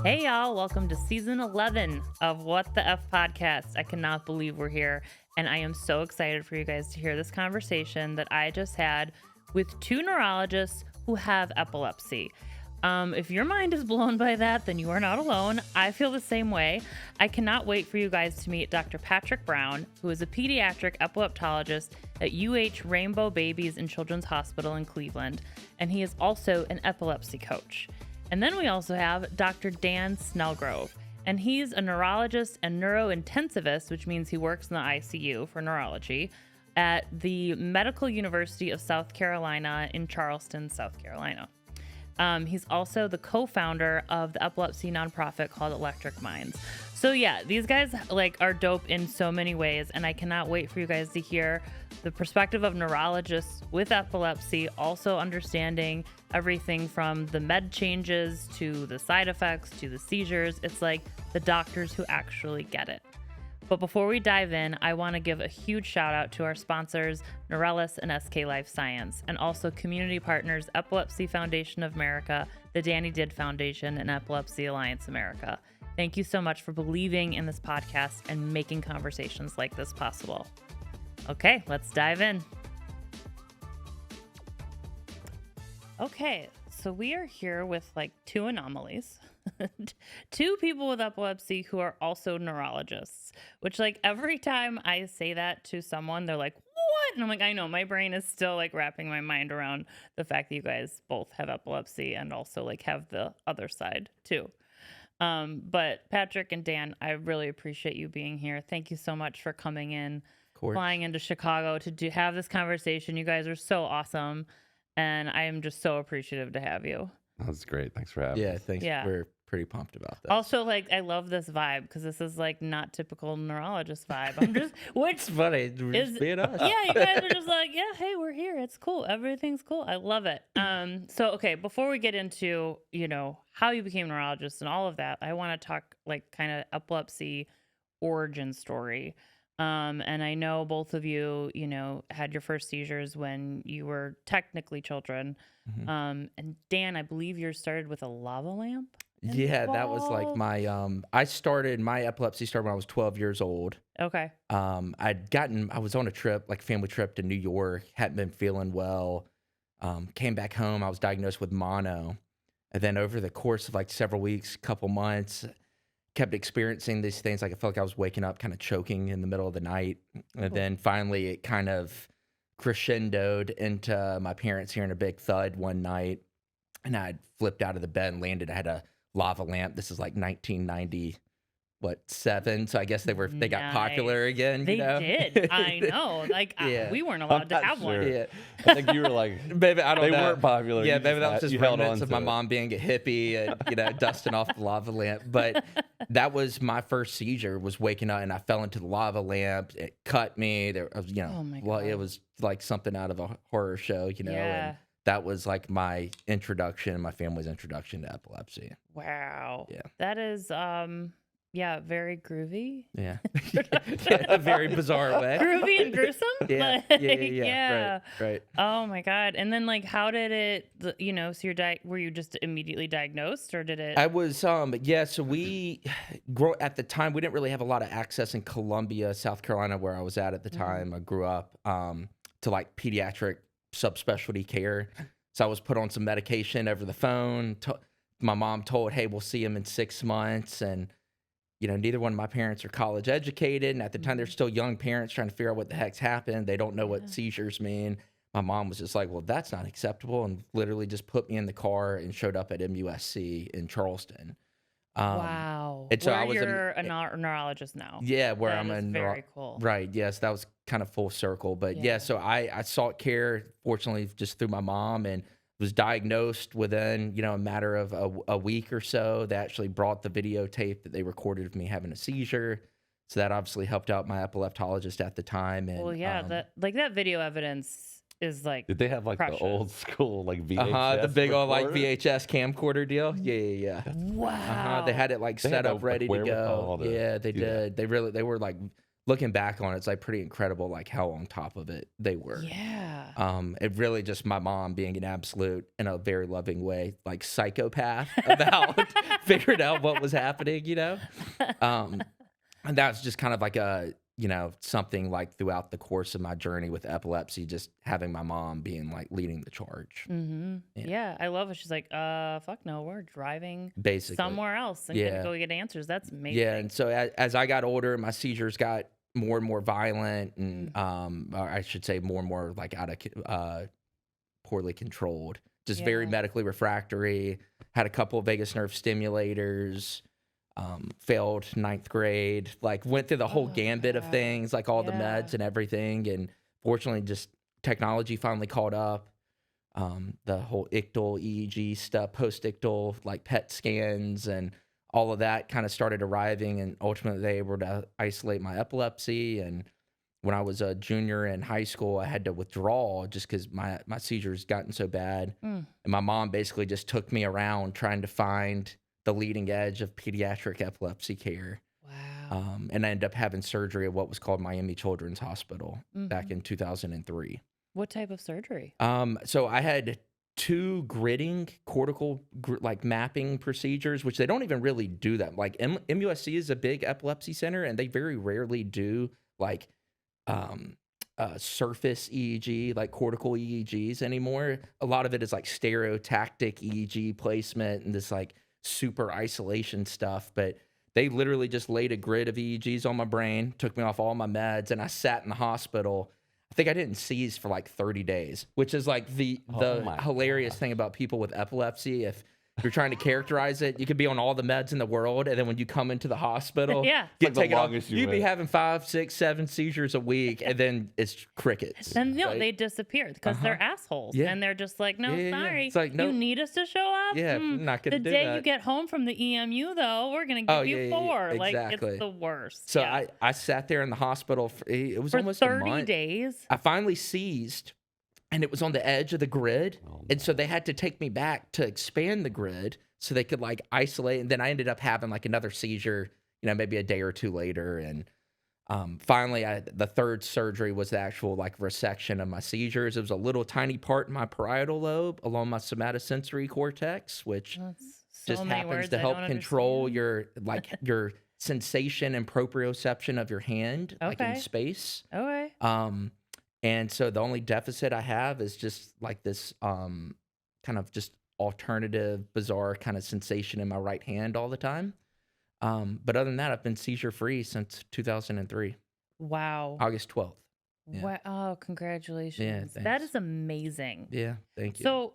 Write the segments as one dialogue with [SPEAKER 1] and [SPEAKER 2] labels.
[SPEAKER 1] Hey y'all, welcome to season 11 of What the F podcast. I cannot believe we're here, and I am so excited for you guys to hear this conversation that I just had with two neurologists who have epilepsy. If your mind is blown by that, then you are not alone. I feel the same way. I cannot wait for you guys to meet Dr. Patrick Brown, who is a pediatric epileptologist at UH Rainbow Babies and Children's Hospital in Cleveland, and he is also an epilepsy coach. And then we also have Dr. Dan Snelgrove, and he's a neurologist and neurointensivist, which means he works in the ICU for neurology at the Medical University of South Carolina in Charleston, South Carolina. He's also the co-founder of the epilepsy nonprofit called Electric Minds. So yeah, these guys are dope in so many ways, and I cannot wait for you guys to hear the perspective of neurologists with epilepsy, also understanding everything from the med changes to the side effects to the seizures. It's like the doctors who actually get it. But before we dive in, I want to give a huge shout out to our sponsors, Neurelis and SK Life Science, and also community partners, Epilepsy Foundation of America, the Danny Did Foundation, and Epilepsy Alliance America. Thank you so much for believing in this podcast and making conversations like this possible. Okay, let's dive in. Okay, so we are here with two anomalies. Two people with epilepsy who are also neurologists, which every time I say that to someone, they're like, what? And I'm like, I know, my brain is still wrapping my mind around the fact that you guys both have epilepsy and also have the other side too. But Patrick and Dan, I really appreciate you being here. Thank you so much for coming in, flying into Chicago to have this conversation. You guys are so awesome, and I am just so appreciative to have you.
[SPEAKER 2] That's great. Thanks for having us.
[SPEAKER 3] Yeah, thanks.
[SPEAKER 1] Yeah.
[SPEAKER 3] We're pretty pumped about that.
[SPEAKER 1] Also, I love this vibe because this is not typical neurologist vibe. I'm just,
[SPEAKER 3] It's funny. We're just being us.
[SPEAKER 1] yeah, you guys are just yeah, hey, we're here. It's cool. Everything's cool. I love it. So okay, before we get into how you became a neurologist and all of that, I want to talk kind of epilepsy origin story. And I know both of you, had your first seizures when you were technically children. Mm-hmm. And Dan, I believe yours started with a lava lamp.
[SPEAKER 3] Yeah, that was my my epilepsy started when I was 12 years old.
[SPEAKER 1] Okay.
[SPEAKER 3] I was on a trip, family trip to New York, hadn't been feeling well. Came back home, I was diagnosed with mono. And then over the course of several weeks, couple months, kept experiencing these things. I felt like I was waking up kind of choking in the middle of the night. And then finally it kind of crescendoed into my parents hearing a big thud one night. And I had flipped out of the bed and landed. I had a lava lamp. This is 1997. So I guess they got popular again.
[SPEAKER 1] They did. I know. We weren't allowed to have one.
[SPEAKER 2] Yeah. I think you were
[SPEAKER 3] maybe I don't know.
[SPEAKER 2] They weren't popular.
[SPEAKER 3] Yeah, maybe that was just remnants of my
[SPEAKER 2] it.
[SPEAKER 3] mom being a hippie and dusting off the lava lamp. But that was my first seizure. Was waking up and I fell into the lava lamp. It cut me. There was,
[SPEAKER 1] Oh my God.
[SPEAKER 3] it was like something out of a horror show.
[SPEAKER 1] Yeah.
[SPEAKER 3] And that was my introduction, my family's introduction to epilepsy.
[SPEAKER 1] Wow.
[SPEAKER 3] Yeah.
[SPEAKER 1] That is very groovy.
[SPEAKER 3] Yeah. A very bizarre way.
[SPEAKER 1] Groovy and gruesome?
[SPEAKER 3] Yeah. Right.
[SPEAKER 1] Oh my God. And then how did it, so were you just immediately diagnosed or did it?
[SPEAKER 3] I was, so we at the time, we didn't really have a lot of access in Columbia, South Carolina, where I was at the time. I grew up, to pediatric subspecialty care. So I was put on some medication over the phone. My mom told, hey, we'll see him in 6 months. And, neither one of my parents are college educated. And at the time, they're still young parents trying to figure out what the heck's happened. They don't know what seizures mean. My mom was just like, well, that's not acceptable. And literally just put me in the car and showed up at MUSC in Charleston.
[SPEAKER 1] Wow.
[SPEAKER 3] And so
[SPEAKER 1] you're a neurologist now.
[SPEAKER 3] Yeah, where
[SPEAKER 1] that
[SPEAKER 3] I'm
[SPEAKER 1] is very cool.
[SPEAKER 3] Right. Yes, that was kind of full circle. But so I sought care, fortunately, just through my mom and was diagnosed within, a matter of a week or so. They actually brought the videotape that they recorded of me having a seizure. So that obviously helped out my epileptologist at the time. And,
[SPEAKER 1] that video evidence is
[SPEAKER 2] Did they have
[SPEAKER 1] precious.
[SPEAKER 2] the old school VHS?
[SPEAKER 3] The big old
[SPEAKER 2] recorder?
[SPEAKER 3] VHS camcorder deal. Yeah.
[SPEAKER 1] Wow.
[SPEAKER 3] They had it set up ready to go.
[SPEAKER 2] Yeah,
[SPEAKER 3] they did. They were looking back on it, it's like pretty incredible, like how on top of it they were.
[SPEAKER 1] Yeah.
[SPEAKER 3] It really just my mom being an absolute, in a very loving way, like psychopath about figured out what was happening, and that's just kind of like something like throughout the course of my journey with epilepsy, just having my mom being like leading the charge.
[SPEAKER 1] Yeah, I love it. She's like, fuck no, we're driving
[SPEAKER 3] Basically.
[SPEAKER 1] somewhere else and gonna go get answers. That's amazing.
[SPEAKER 3] Yeah, and so as I got older, my seizures got more and more violent, and or I should say more and more like out of poorly controlled, just very medically refractory. Had a couple of vagus nerve stimulators, failed ninth grade, like went through the whole gambit of things, like all the meds and everything. And fortunately, just technology finally caught up. The whole ictal EEG stuff, post-ictal, like PET scans and all of that kind of started arriving, and ultimately they were able to isolate my epilepsy. And when I was a junior in high school, I had to withdraw just because my seizures gotten so bad. And my mom basically just took me around trying to find the leading edge of pediatric epilepsy care.
[SPEAKER 1] Wow.
[SPEAKER 3] And I ended up having surgery at what was called Miami Children's Hospital back in 2003.
[SPEAKER 1] What type of surgery?
[SPEAKER 3] So I had 2 gridding cortical like mapping procedures, which they don't even really do that. Like MUSC is a big epilepsy center, and they very rarely do like surface EEG, like cortical EEGs anymore. A lot of it is like stereotactic EEG placement and this like super isolation stuff. But they literally just laid a grid of EEGs on my brain, took me off all my meds, and I sat in the hospital. I think I didn't seize for like 30 days, which is like the hilarious thing about people with epilepsy. If you're trying to characterize it, you could be on all the meds in the world, and then when you come into the hospital,
[SPEAKER 1] Yeah.
[SPEAKER 3] get
[SPEAKER 2] Like the
[SPEAKER 3] taken off,
[SPEAKER 2] longest you
[SPEAKER 3] you'd be
[SPEAKER 2] went.
[SPEAKER 3] having 5, 6, 7 seizures a week, and then it's crickets.
[SPEAKER 1] And
[SPEAKER 3] right?
[SPEAKER 1] they disappear because they're assholes.
[SPEAKER 3] Yeah.
[SPEAKER 1] And they're just like, no,
[SPEAKER 3] Yeah.
[SPEAKER 1] sorry.
[SPEAKER 3] It's like,
[SPEAKER 1] You
[SPEAKER 3] nope.
[SPEAKER 1] need us to show up?
[SPEAKER 3] Yeah, I'm not gonna
[SPEAKER 1] The
[SPEAKER 3] do
[SPEAKER 1] day
[SPEAKER 3] that.
[SPEAKER 1] you get home from the EMU, though, we're going to give you 4. Like,
[SPEAKER 3] exactly.
[SPEAKER 1] it's the worst.
[SPEAKER 3] So
[SPEAKER 1] Yeah.
[SPEAKER 3] I sat there in the hospital for, it was
[SPEAKER 1] For
[SPEAKER 3] almost
[SPEAKER 1] 30
[SPEAKER 3] a month.
[SPEAKER 1] days.
[SPEAKER 3] I finally seized, and it was on the edge of the grid. And so they had to take me back to expand the grid so they could like isolate. And then I ended up having like another seizure, maybe a day or 2 later. And finally, the third surgery was the actual like resection of my seizures. It was a little tiny part in my parietal lobe along my somatosensory cortex, which
[SPEAKER 1] That's
[SPEAKER 3] just
[SPEAKER 1] many
[SPEAKER 3] happens
[SPEAKER 1] words
[SPEAKER 3] to
[SPEAKER 1] I
[SPEAKER 3] help
[SPEAKER 1] don't
[SPEAKER 3] control
[SPEAKER 1] understand.
[SPEAKER 3] your sensation and proprioception of your hand, like in
[SPEAKER 1] Okay.
[SPEAKER 3] space.
[SPEAKER 1] Okay.
[SPEAKER 3] And so the only deficit I have is just like this kind of just alternative, bizarre kind of sensation in my right hand all the time. But other than that, I've been seizure free since 2003,
[SPEAKER 1] Wow.
[SPEAKER 3] August 12th. Yeah.
[SPEAKER 1] Wow. Oh, congratulations. That
[SPEAKER 3] thanks.
[SPEAKER 1] is amazing.
[SPEAKER 3] Yeah, thank you.
[SPEAKER 1] So,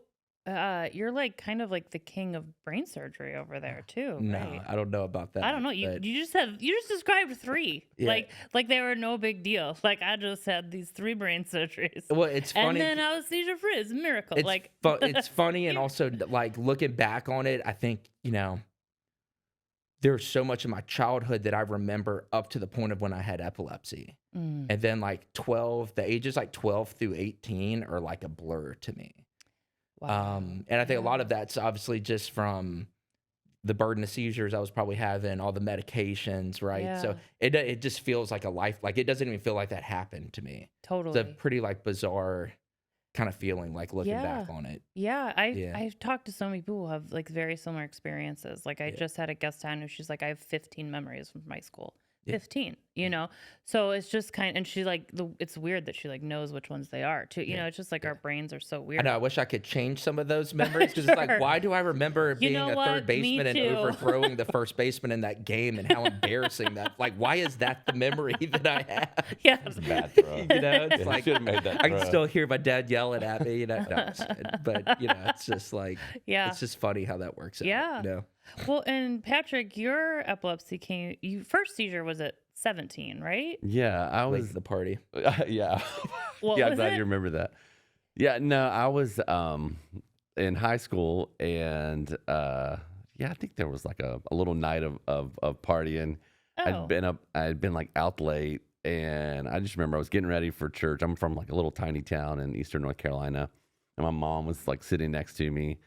[SPEAKER 1] you're like kind of like the king of brain surgery over there too,
[SPEAKER 3] no,
[SPEAKER 1] right?
[SPEAKER 3] I don't know about that.
[SPEAKER 1] I don't know. You
[SPEAKER 3] but
[SPEAKER 1] you just described 3.
[SPEAKER 3] Yeah.
[SPEAKER 1] Like they were no big deal. Like I just had these 3 brain surgeries.
[SPEAKER 3] well, it's funny.
[SPEAKER 1] And then I was seizure free. It's a miracle.
[SPEAKER 3] It's
[SPEAKER 1] like
[SPEAKER 3] it's funny, and also like looking back on it, I think there's so much of my childhood that I remember up to the point of when I had epilepsy, and then like the ages like 12 through 18 are like a blur to me.
[SPEAKER 1] wow.
[SPEAKER 3] And I think a lot of that's obviously just from the burden of seizures I was probably having, all the medications, right? So it just feels like a life, like it doesn't even feel like that happened to me.
[SPEAKER 1] Totally.
[SPEAKER 3] It's a pretty like bizarre kind of feeling, like looking back on it.
[SPEAKER 1] Yeah, I've talked to so many people who have like very similar experiences. Like I just had a guest on who she's like, I have 15 memories from my school. 15, so it's just and she like it's weird that she like knows which ones they are too. It's just like our brains are so weird.
[SPEAKER 3] I know. I wish I could change some of those memories because it's like, why do I remember being a third baseman and overthrowing the first baseman in that game, and how embarrassing that? Like, why is that the memory that I have?
[SPEAKER 1] Yeah,
[SPEAKER 2] It's a bad throw.
[SPEAKER 3] It's like
[SPEAKER 2] should have made that.
[SPEAKER 3] I can
[SPEAKER 2] throw.
[SPEAKER 3] still hear my dad yelling at me. No, but it's just like it's just funny how that works out.
[SPEAKER 1] Yeah. Well, and Patrick, your epilepsy first seizure was at 17, right?
[SPEAKER 2] Yeah, I
[SPEAKER 3] Late
[SPEAKER 2] was
[SPEAKER 3] to the party.
[SPEAKER 2] yeah.
[SPEAKER 1] What
[SPEAKER 2] yeah, I'm
[SPEAKER 1] was
[SPEAKER 2] glad
[SPEAKER 1] it?
[SPEAKER 2] you remember that. Yeah, no, I was in high school, and I think there was like a little night of partying.
[SPEAKER 1] Oh.
[SPEAKER 2] I'd been like out late, and I just remember I was getting ready for church. I'm from like a little tiny town in eastern North Carolina, and my mom was like sitting next to me,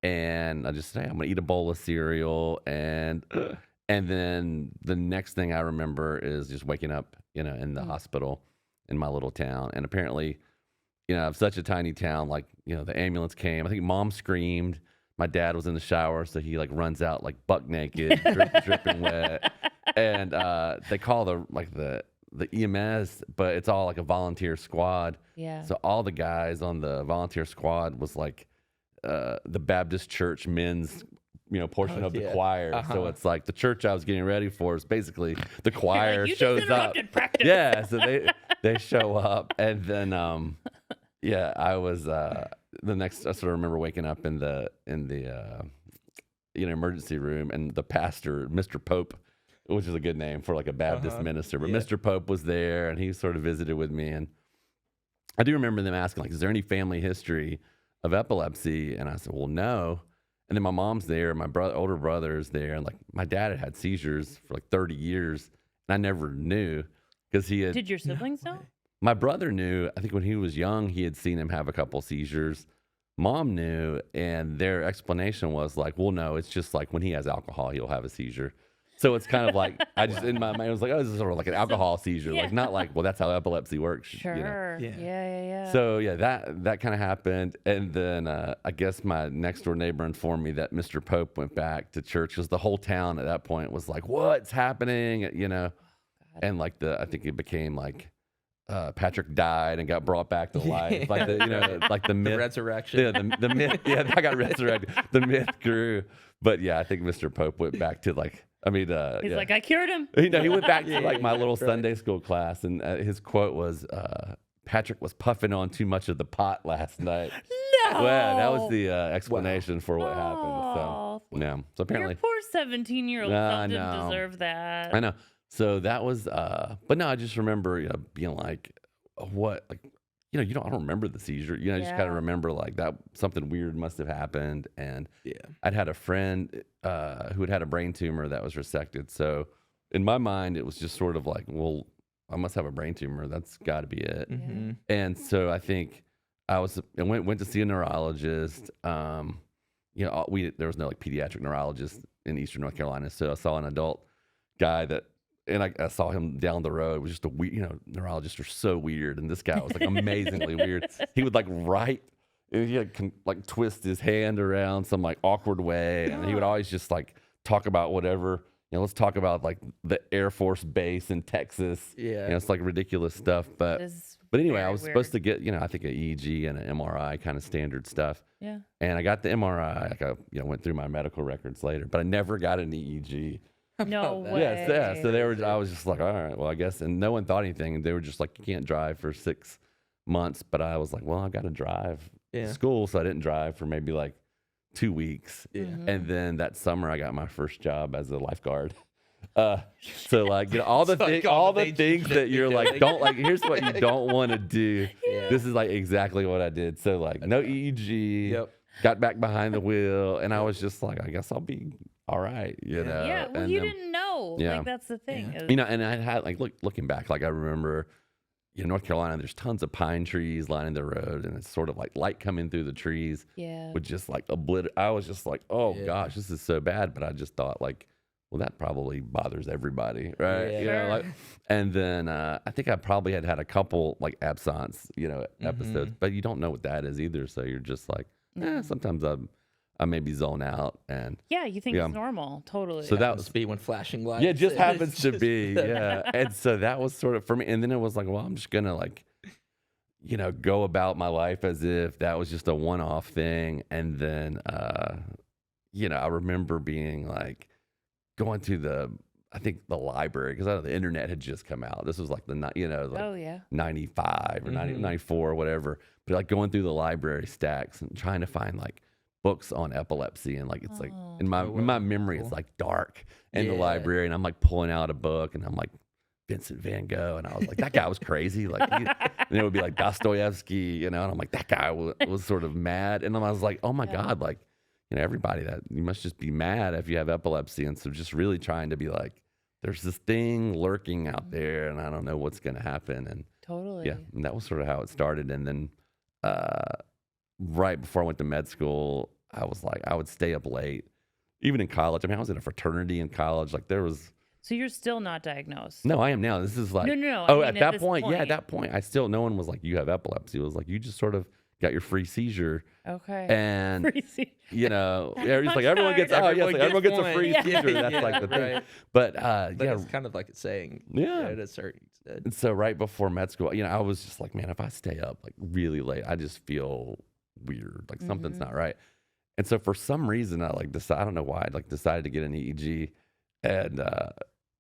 [SPEAKER 2] and I just said, hey, I'm gonna eat a bowl of cereal, and And then the next thing I remember is just waking up, in the hospital in my little town. And apparently, of such a tiny town, like, the ambulance came. I think mom screamed. My dad was in the shower, so he like runs out like buck naked, dripping wet. And they call the EMS, but it's all like a volunteer squad.
[SPEAKER 1] Yeah.
[SPEAKER 2] So all the guys on the volunteer squad was like the Baptist church men's portion of the choir. So it's like the church I was getting ready for is basically the choir
[SPEAKER 1] you
[SPEAKER 2] shows
[SPEAKER 1] just
[SPEAKER 2] up.
[SPEAKER 1] interrupted practice.
[SPEAKER 2] Yeah, so they show up, and then I was the next. I sort of remember waking up in the emergency room, and the pastor, Mr. Pope, which is a good name for like a Baptist minister, but Mr. Pope was there, and he sort of visited with me, and I do remember them asking like, "Is there any family history of epilepsy?" And I said, "Well, no." And then my mom's there, my older brother's there, and like my dad had seizures for like 30 years, and I never knew because he had.
[SPEAKER 1] Did your siblings know?
[SPEAKER 2] My brother knew. I think when he was young, he had seen him have a couple seizures. Mom knew, and their explanation was like, "Well, no, it's just like when he has alcohol, he'll have a seizure." So it's kind of like I just in my mind I was like, "Oh, this is sort of like an alcohol seizure, like not like well, that's how epilepsy works."
[SPEAKER 1] Sure. Yeah.
[SPEAKER 2] So yeah, that kind of happened, and then I guess my next door neighbor informed me that Mr. Pope went back to church because the whole town at that point was like, "What's happening?" And like I think it became like Patrick died and got brought back to life, like the myth,
[SPEAKER 3] the resurrection.
[SPEAKER 2] Yeah, the myth. Yeah, I got resurrected. The myth grew, but yeah, I think Mr. Pope went back to like. He's
[SPEAKER 1] like, I cured him.
[SPEAKER 2] He went back to like my little Sunday school class, and his quote was, "Patrick was puffing on too much of the pot last night."
[SPEAKER 1] No.
[SPEAKER 2] Well, that was the explanation for what happened. So yeah, so apparently,
[SPEAKER 1] your poor 17-year-old self didn't deserve that.
[SPEAKER 2] I know. So that was, but no, I just remember being like, what, like, I don't remember the seizure. I just kind of remember like that something weird must have happened, and I'd had a friend who had a brain tumor that was resected. So in my mind, it was just sort of like, well, I must have a brain tumor. That's got to be it.
[SPEAKER 3] Mm-hmm.
[SPEAKER 2] And so I think I went to see a neurologist. There was no like pediatric neurologist in Eastern North Carolina, so I saw an adult guy and I saw him down the road. It was just a weird, neurologists are so weird. And this guy was like amazingly weird. He would like write, and he like twist his hand around some like awkward way. And he would always just like talk about whatever, let's talk about like the Air Force base in Texas. Yeah. It's like ridiculous stuff. But anyway, I was supposed to get, I think an EEG and an MRI kind of standard stuff.
[SPEAKER 1] Yeah.
[SPEAKER 2] And I got the MRI. Like I went through my medical records later, but I never got an EEG.
[SPEAKER 1] No way.
[SPEAKER 2] Yeah. So I was just like, all right, well, I guess. And no one thought anything. And they were just like, you can't drive for 6 months. But I was like, well, I got to drive to school. So I didn't drive for maybe like 2 weeks. Yeah. Mm-hmm. And then that summer, I got my first job as a lifeguard. So like, all the things that you're like, don't like, here's what you don't want to do. Yeah. This is like exactly what I did. So like no EEG, got back behind the wheel. And I was just like, I guess I'll be all right,
[SPEAKER 1] Yeah, well,
[SPEAKER 2] and,
[SPEAKER 1] you didn't know.
[SPEAKER 2] Yeah.
[SPEAKER 1] Like, that's the thing.
[SPEAKER 2] And I had, like, looking back, like, I remember, North Carolina, there's tons of pine trees lining the road, and it's sort of like light coming through the trees.
[SPEAKER 1] Yeah.
[SPEAKER 2] Would just, like, I was just like, oh, gosh, this is so bad. But I just thought, like, well, that probably bothers everybody, right?
[SPEAKER 1] Yeah.
[SPEAKER 2] And then I think I probably had a couple, like, absence, episodes. But you don't know what that is either. So you're just like, sometimes I maybe zone out, and
[SPEAKER 1] you think it's normal, totally.
[SPEAKER 3] So that was be when flashing lights.
[SPEAKER 2] Yeah, it just happens to be. Yeah, and so that was sort of for me. And then it was like, well, I'm just gonna like, go about my life as if that was just a one-off thing. And then, I remember being like going to I think the library because the internet had just come out. This was like 95 or 94 or whatever. But like going through the library stacks and trying to find like books on epilepsy, and like it's like in my memory it's like dark in the library, and I'm like pulling out a book, and I'm like Vincent Van Gogh, and I was like, that guy was crazy, like and it would be like Dostoevsky, and I'm like, that guy was sort of mad, and then I was like, oh my god, like everybody, that you must just be mad if you have epilepsy. And so just really trying to be like, there's this thing lurking out there, and I don't know what's gonna happen. And and that was sort of how it started. And then right before I went to med school, I was like, I would stay up late even in college. I mean, I was in a fraternity in college. Like there was.
[SPEAKER 1] So you're still not diagnosed?
[SPEAKER 2] No, I am now. This is like.
[SPEAKER 1] No.
[SPEAKER 2] Oh,
[SPEAKER 1] I mean,
[SPEAKER 2] at that
[SPEAKER 1] this
[SPEAKER 2] point, yeah, at that point, I still. No one was like, "You have epilepsy." It was like you just sort of got your free seizure.
[SPEAKER 1] Okay.
[SPEAKER 2] And
[SPEAKER 1] Free seizure.
[SPEAKER 2] It's like everyone gets. Oh, yes, like everyone gets a free seizure. That's like the thing.
[SPEAKER 3] Right.
[SPEAKER 2] But
[SPEAKER 3] It's kind of like a saying.
[SPEAKER 2] Yeah.
[SPEAKER 3] At a certain extent.
[SPEAKER 2] And so right before med school, I was just like, man, if I stay up like really late, I just feel weird, like something's not right. And so for some reason, I don't know why, I like decided to get an EEG, and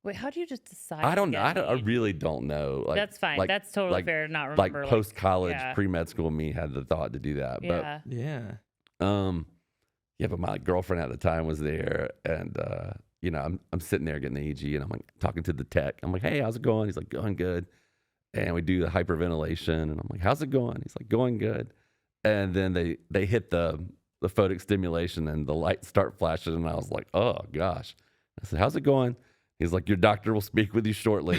[SPEAKER 1] Wait, how do you just decide?
[SPEAKER 2] I don't know. I really don't know. Like
[SPEAKER 1] that's fine. That's totally fair to not remember.
[SPEAKER 2] Like post college, pre-med school me had the thought to do that.
[SPEAKER 1] Yeah.
[SPEAKER 2] But my girlfriend at the time was there, and I'm sitting there getting the EEG, and I'm like talking to the tech. I'm like, hey, how's it going? He's like, going good. And we do the hyperventilation, and I'm like, how's it going? He's like, going good. And then they hit the photic stimulation, and the lights start flashing, and I was like, oh gosh. I said, how's it going? He's like, your doctor will speak with you shortly.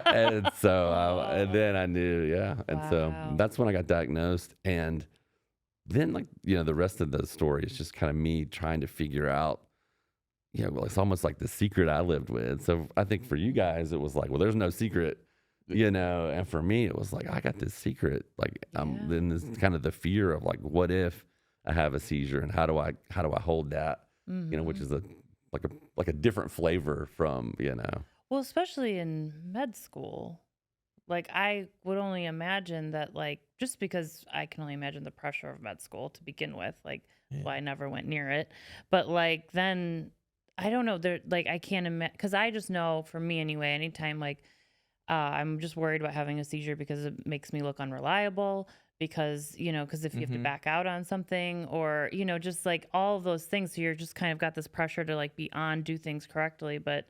[SPEAKER 2] And so, and then I knew, yeah. And so that's when I got diagnosed. And then the rest of the story is just kind of me trying to figure out, it's almost like the secret I lived with. So I think for you guys, it was like, well, there's no secret, and for me, it was like, I got this secret. Then this kind of the fear of like, what if I have a seizure, and how do I hold that, which is like a different flavor from,
[SPEAKER 1] Well, especially in med school. Like I would only imagine that, like, just because I can only imagine the pressure of med school to begin with, like, well, I never went near it. But like, then I don't know, I can't imagine, because I just know for me anyway, anytime I'm just worried about having a seizure because it makes me look unreliable, because if you have to back out on something, or just like all of those things, so you're just kind of got this pressure to like be on, do things correctly. But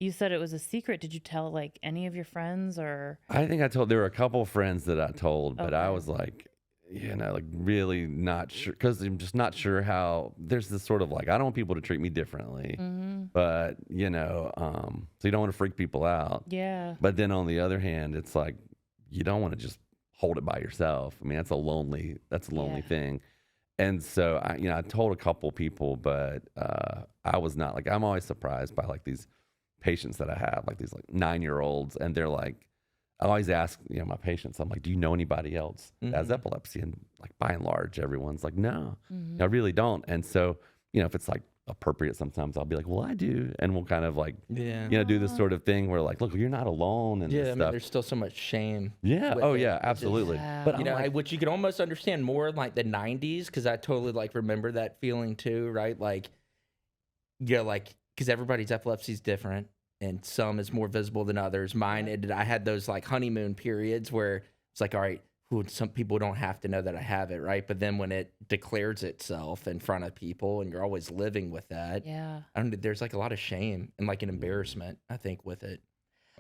[SPEAKER 1] you said it was a secret. Did you tell like any of your friends? Or
[SPEAKER 2] I think there were a couple of friends that I told, but I was like, like really not sure, because I'm just not sure how. There's this sort of like, I don't want people to treat me differently, but so you don't want to freak people out. But then on the other hand, it's like you don't want to just hold it by yourself. I mean, that's a lonely thing. And so I told a couple people, but I was not like, I'm always surprised by like these patients that I have, like these like 9-year-olds, and they're like, I always ask my patients, I'm like, do you know anybody else that has epilepsy? And like by and large, everyone's like, no, I really don't. And so if it's like appropriate, sometimes I'll be like, well, I do, and we'll kind of like do this sort of thing where like, look, you're not alone, and
[SPEAKER 3] I mean, there's still so much shame.
[SPEAKER 2] Absolutely. But
[SPEAKER 3] which you can almost understand more in like the 90s, because I totally like remember that feeling too, right? Like because everybody's epilepsy is different, and some is more visible than others. Mine, I had those like honeymoon periods where it's like, all right, some people don't have to know that I have it, right? But then when it declares itself in front of people, and you're always living with that, there's like a lot of shame and like an embarrassment, I think, with it.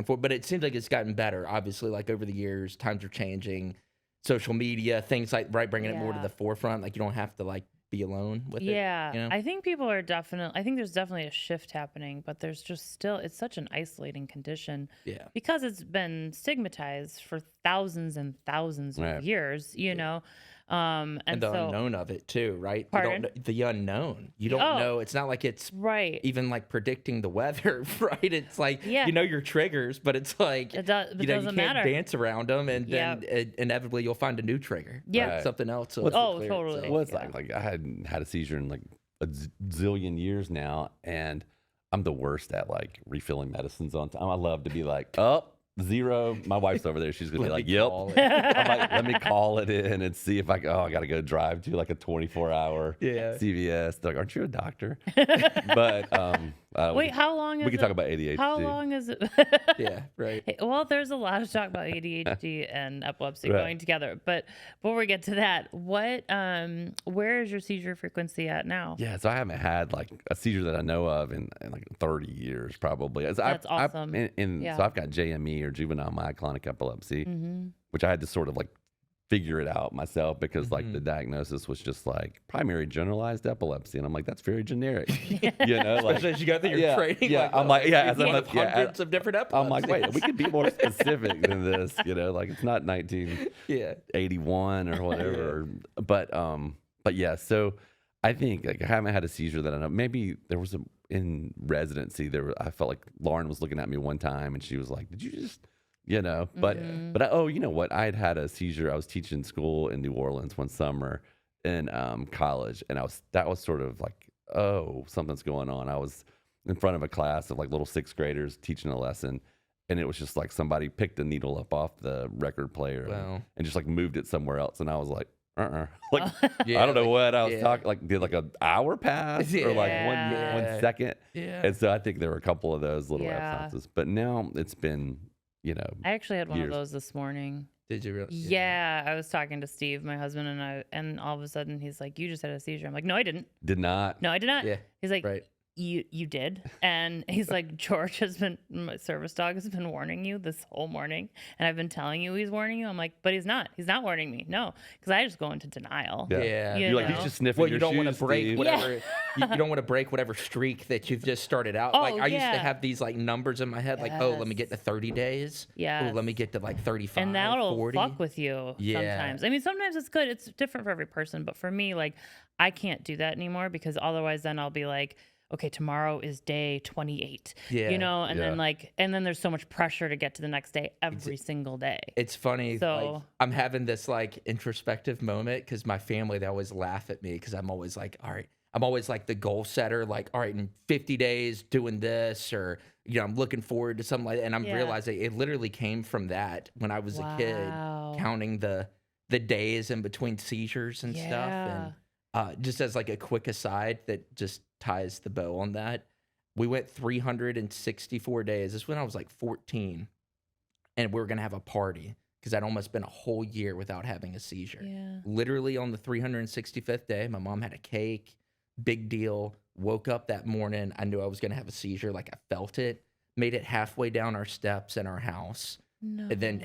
[SPEAKER 3] But it seems like it's gotten better. Obviously, like over the years, times are changing. Social media, things like bringing it more to the forefront. Like you don't have to like be alone with it.
[SPEAKER 1] I think people are I think there's definitely a shift happening, but there's just still, it's such an isolating condition. Because it's been stigmatized for thousands and thousands of years, and
[SPEAKER 3] the unknown of it too, right?
[SPEAKER 1] Pardon?
[SPEAKER 3] You don't know, the unknown. You don't know. It's not like it's even like predicting the weather, right? It's like your triggers, but it's like
[SPEAKER 1] it doesn't
[SPEAKER 3] you can't
[SPEAKER 1] matter.
[SPEAKER 3] dance around them, and then inevitably you'll find a new trigger. Something else.
[SPEAKER 1] Totally.
[SPEAKER 2] Well, it's like I hadn't had a seizure in like a zillion years now, and I'm the worst at like refilling medicines on time. I love to be like, oh, 0. My wife's over there. She's gonna be like, yep. I'm like, let me call it in and see if I gotta go drive to like a 24-hour CVS. They're like, aren't you a doctor? But
[SPEAKER 1] wait, how long is
[SPEAKER 2] we can talk about ADHD.
[SPEAKER 1] How long is it? Well, there's a lot of talk about ADHD and epilepsy going together. But before we get to that, where is your seizure frequency at now?
[SPEAKER 2] So I haven't had like a seizure that I know of in like 30 years probably.
[SPEAKER 1] That's awesome.
[SPEAKER 2] So I've got JME, or juvenile myoclonic epilepsy, which I had to sort of like figure it out myself, because like the diagnosis was just like primary generalized epilepsy, and I'm like, that's very generic.
[SPEAKER 3] Especially as you go through your training.
[SPEAKER 2] I'm like, as I'm like,
[SPEAKER 3] hundreds of different epilepsies.
[SPEAKER 2] I'm like, wait, we could be more specific than this. Like it's not 1981 or whatever. But so I think like I haven't had a seizure that I know. Maybe there was in residency I felt like Lauren was looking at me one time and she was like, "Did you just, you know?" But you know what? I had a seizure. I was teaching school in New Orleans one summer in college, and that was sort of like, oh, something's going on. I was in front of a class of like little sixth graders teaching a lesson, and it was just like somebody picked a needle up off the record player and just like moved it somewhere else, and I was like. Like I don't know what I was talking. Like did like an hour pass or like 1 second?
[SPEAKER 3] Yeah.
[SPEAKER 2] And so I think there were a couple of those little absences, but now it's been
[SPEAKER 1] I actually had one
[SPEAKER 2] years.
[SPEAKER 1] of those this morning.
[SPEAKER 3] Did you really?
[SPEAKER 1] Yeah, I was talking to Steve, my husband, and all of a sudden he's like, "You just had a seizure." I'm like, "No, I didn't.
[SPEAKER 2] Did not.
[SPEAKER 1] No, I did not."
[SPEAKER 3] Yeah.
[SPEAKER 1] He's like,
[SPEAKER 3] Right.
[SPEAKER 1] You did," and he's like, "George my service dog has been warning you this whole morning, and I've been telling you he's warning you." I'm like, "But he's not warning me, no, because I just go into denial."
[SPEAKER 3] Yeah.
[SPEAKER 1] You
[SPEAKER 2] You're like,
[SPEAKER 1] know?
[SPEAKER 2] he's just sniffing
[SPEAKER 3] Well,
[SPEAKER 2] your
[SPEAKER 3] you don't want
[SPEAKER 2] shoes,
[SPEAKER 3] to break
[SPEAKER 2] Steve.
[SPEAKER 3] whatever you don't want to break whatever streak that you've just started out.
[SPEAKER 1] Oh,
[SPEAKER 3] Like I used to
[SPEAKER 1] yeah.
[SPEAKER 3] have these like numbers in my head, like, oh, let me get to 30 days.
[SPEAKER 1] Yes.
[SPEAKER 3] Oh, let me get to like 35.
[SPEAKER 1] And that'll
[SPEAKER 3] 40.
[SPEAKER 1] fuck with you
[SPEAKER 3] Yeah.
[SPEAKER 1] sometimes. I mean, sometimes it's good. It's different for every person. But for me, like, I can't do that anymore because otherwise then I'll be like, okay, tomorrow is day 28,
[SPEAKER 3] Yeah.
[SPEAKER 1] and then there's so much pressure to get to the next day every single day.
[SPEAKER 3] It's funny.
[SPEAKER 1] So-
[SPEAKER 3] Like, I'm having this like introspective moment because my family, they always laugh at me because I'm always like, all right, I'm always like the goal setter, like, all right, in 50 days doing this, or, I'm looking forward to something like that. And I'm realizing it literally came from that when I was a kid,
[SPEAKER 1] Wow.
[SPEAKER 3] counting the days in between seizures and stuff. And just as like a quick aside that just ties the bow on that, we went 364 days. This is when I was like 14, and we were going to have a party because I'd almost been a whole year without having a seizure.
[SPEAKER 1] Yeah.
[SPEAKER 3] Literally on the 365th day, my mom had a cake, big deal. Woke up that morning, I knew I was going to have a seizure. Like I felt it, made it halfway down our steps in our house.
[SPEAKER 1] No.
[SPEAKER 3] And then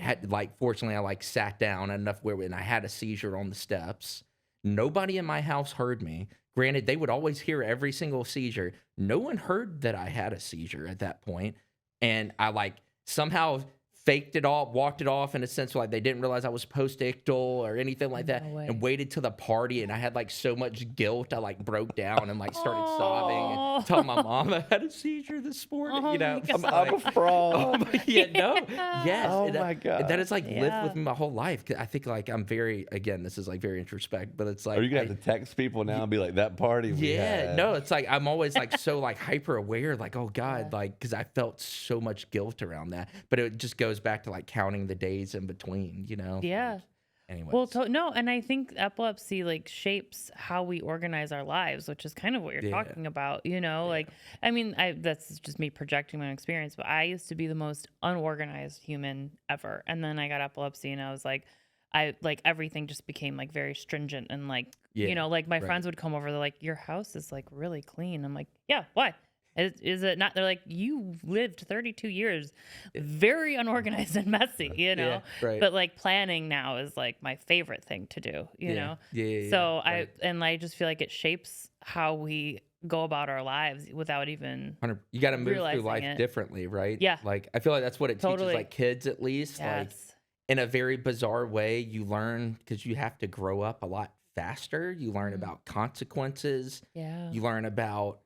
[SPEAKER 3] fortunately I sat down enough and I had a seizure on the steps. Nobody in my house heard me. Granted, they would always hear every single seizure. No one heard that I had a seizure at that point. And I somehow faked it all, walked it off in a sense like they didn't realize I was post-ictal or anything like that,
[SPEAKER 1] way.
[SPEAKER 3] and waited till the party. And I had so much guilt. I broke down and started sobbing and telling my mom I had a seizure this morning.
[SPEAKER 1] Oh my
[SPEAKER 3] I'm
[SPEAKER 1] God.
[SPEAKER 2] I'm a fraud.
[SPEAKER 3] Yes.
[SPEAKER 2] Oh
[SPEAKER 3] and,
[SPEAKER 2] my God.
[SPEAKER 3] That has lived with me my whole life. 'Cause I think I'm very, again, this is very introspective, but it's
[SPEAKER 2] Are you gonna have to text people now and be like, that party? We had.
[SPEAKER 3] no, it's I'm always so hyper aware, oh God, because I felt so much guilt around that. But it just goes back to counting the days in between,
[SPEAKER 1] Yeah.
[SPEAKER 3] Anyway.
[SPEAKER 1] Well, no, and I think epilepsy shapes how we organize our lives, which is kind of what you're talking about, I mean, that's just me projecting my experience, but I used to be the most unorganized human ever. And then I got epilepsy and I was everything just became very stringent and my friends would come over, they're like, your house is really clean. I'm like, yeah, why? Is it not? They're like, you lived 32 years, very unorganized and messy,
[SPEAKER 3] Yeah, right.
[SPEAKER 1] But planning now is my favorite thing to do, know?
[SPEAKER 3] Yeah.
[SPEAKER 1] So
[SPEAKER 3] right.
[SPEAKER 1] I just feel like it shapes how we go about our lives without even.
[SPEAKER 3] You got to move through
[SPEAKER 1] realizing
[SPEAKER 3] life
[SPEAKER 1] it.
[SPEAKER 3] differently, right?
[SPEAKER 1] Yeah.
[SPEAKER 3] I feel like that's what it
[SPEAKER 1] Totally.
[SPEAKER 3] teaches kids, at least.
[SPEAKER 1] Yes.
[SPEAKER 3] In a very bizarre way, you learn because you have to grow up a lot faster. You learn about consequences.
[SPEAKER 1] Yeah.
[SPEAKER 3] You learn about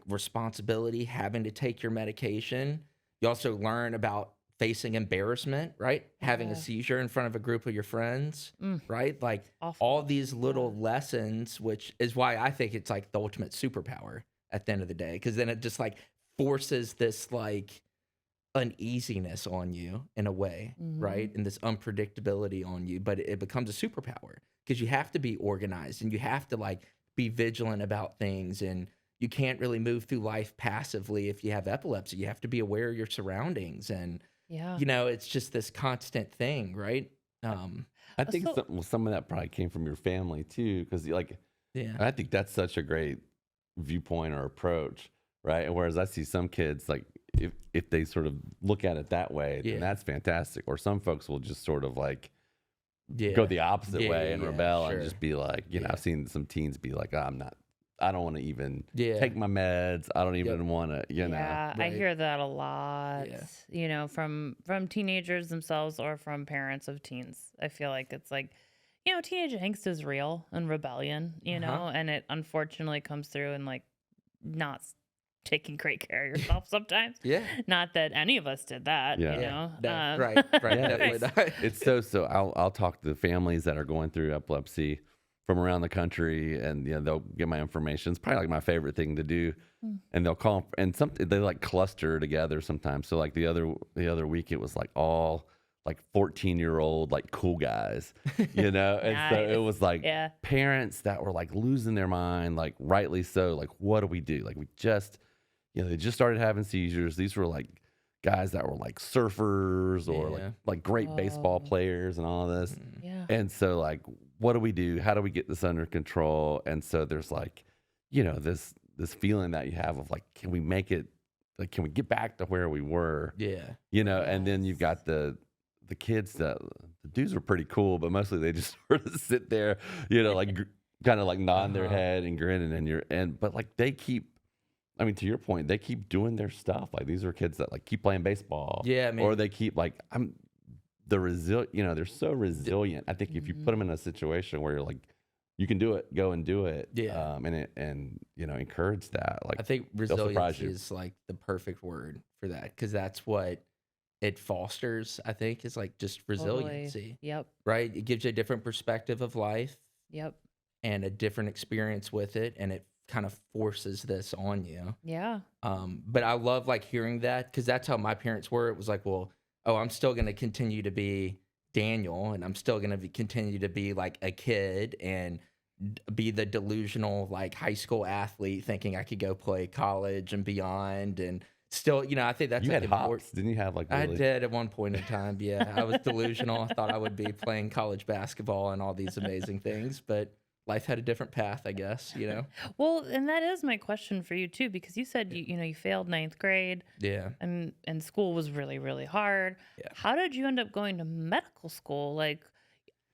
[SPEAKER 3] responsibility, having to take your medication. You also learn about facing embarrassment, right? Having a seizure in front of a group of your friends, right?
[SPEAKER 1] Awful.
[SPEAKER 3] All these little lessons, which is why I think it's the ultimate superpower at the end of the day, because then it just forces this uneasiness on you in a way, right? And this unpredictability on you, but it becomes a superpower because you have to be organized and you have to be vigilant about things, and you can't really move through life passively if you have epilepsy. You have to be aware of your surroundings, and it's just this constant thing, right?
[SPEAKER 2] I think some of that probably came from your family too, because I think that's such a great viewpoint or approach, right? And whereas I see some kids if they sort of look at it that way, then that's fantastic. Or some folks will just sort of go the opposite way and rebel and just be I've seen some teens be like, I don't want to even take my meds. I don't even want to,
[SPEAKER 1] Yeah,
[SPEAKER 3] Right.
[SPEAKER 1] I hear that a lot, from teenagers themselves or from parents of teens. I feel like it's teenage angst is real and rebellion, and it unfortunately comes through and like not taking great care of yourself sometimes.
[SPEAKER 3] Yeah.
[SPEAKER 1] Not that any of us did that,
[SPEAKER 3] No, right,
[SPEAKER 2] Yeah,
[SPEAKER 3] definitely not.
[SPEAKER 2] It's so I'll talk to the families that are going through epilepsy from around the country, and they'll get my information. It's probably like my favorite thing to do, and they'll call, and they like cluster together sometimes. So like the other week it was like all like 14-year-old like cool guys, and so it was like parents that were like losing their mind, like rightly so. Like, what do we do? Like, we just they just started having seizures. These were like guys that were like surfers or like great baseball players and all this.
[SPEAKER 1] Yeah.
[SPEAKER 2] And so like, what do we do? How do we get this under control? And so there's like, this feeling that you have of like, can we make it, like, can we get back to where we were?
[SPEAKER 3] Yeah.
[SPEAKER 2] And then you've got the kids that the dudes are pretty cool, but mostly they just sort of sit there, like kind of like nodding their head and grinning, but like they keep, I mean, to your point, they keep doing their stuff. Like, these are kids that like keep playing baseball.
[SPEAKER 3] Yeah, I mean,
[SPEAKER 2] or they keep like, they're so resilient. I think if you put them in a situation where you're like, you can do it, go and do it.
[SPEAKER 3] Yeah.
[SPEAKER 2] And encourage that. Like,
[SPEAKER 3] I think
[SPEAKER 2] they'll surprise
[SPEAKER 3] resilience
[SPEAKER 2] you.
[SPEAKER 3] is like the perfect word for that, because that's what it fosters. I think is like just resiliency.
[SPEAKER 1] Totally. Yep.
[SPEAKER 3] Right. It gives you a different perspective of life.
[SPEAKER 1] Yep.
[SPEAKER 3] And a different experience with it, and it kind of forces this on you.
[SPEAKER 1] Yeah.
[SPEAKER 3] But I love like hearing that, because that's how my parents were. It was like, well, I'm still going to continue to be Daniel, and I'm still going to continue to be like a kid and be the delusional like high school athlete thinking I could go play college and beyond. And still, I think that's
[SPEAKER 2] You
[SPEAKER 3] like
[SPEAKER 2] had hops, didn't you have like really?
[SPEAKER 3] I did at one point in time. Yeah. I was delusional. I thought I would be playing college basketball and all these amazing things, but life had a different path, I guess,
[SPEAKER 1] Well, and that is my question for you too, because you said you failed ninth grade.
[SPEAKER 3] Yeah.
[SPEAKER 1] And school was really, really hard.
[SPEAKER 3] Yeah.
[SPEAKER 1] How did you end up going to medical school? Like,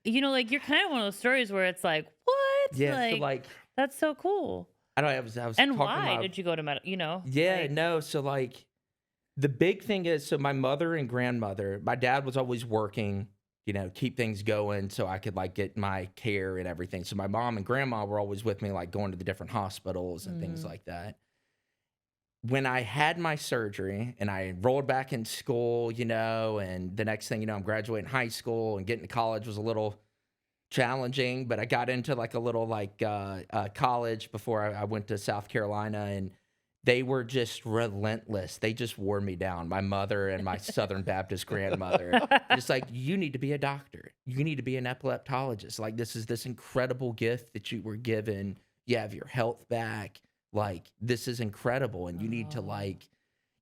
[SPEAKER 1] like you're kind of one of those stories where it's like, what?
[SPEAKER 3] Yeah. So like,
[SPEAKER 1] that's so cool.
[SPEAKER 3] I don't know. I was
[SPEAKER 1] And
[SPEAKER 3] talking
[SPEAKER 1] why
[SPEAKER 3] about,
[SPEAKER 1] did you go to medical?
[SPEAKER 3] Yeah,
[SPEAKER 1] like,
[SPEAKER 3] no. So like, the big thing is, so my mother and grandmother, my dad was always working, keep things going so I could like get my care and everything. So my mom and grandma were always with me, like going to the different hospitals and things like that. When I had my surgery and I enrolled back in school, and the next thing I'm graduating high school, and getting to college was a little challenging, but I got into like a little like college before I went to South Carolina, and they were just relentless. They just wore me down. My mother and my Southern Baptist grandmother. Just like, you need to be a doctor. You need to be an epileptologist. Like, this is this incredible gift that you were given. You have your health back. Like, this is incredible. And you need to like,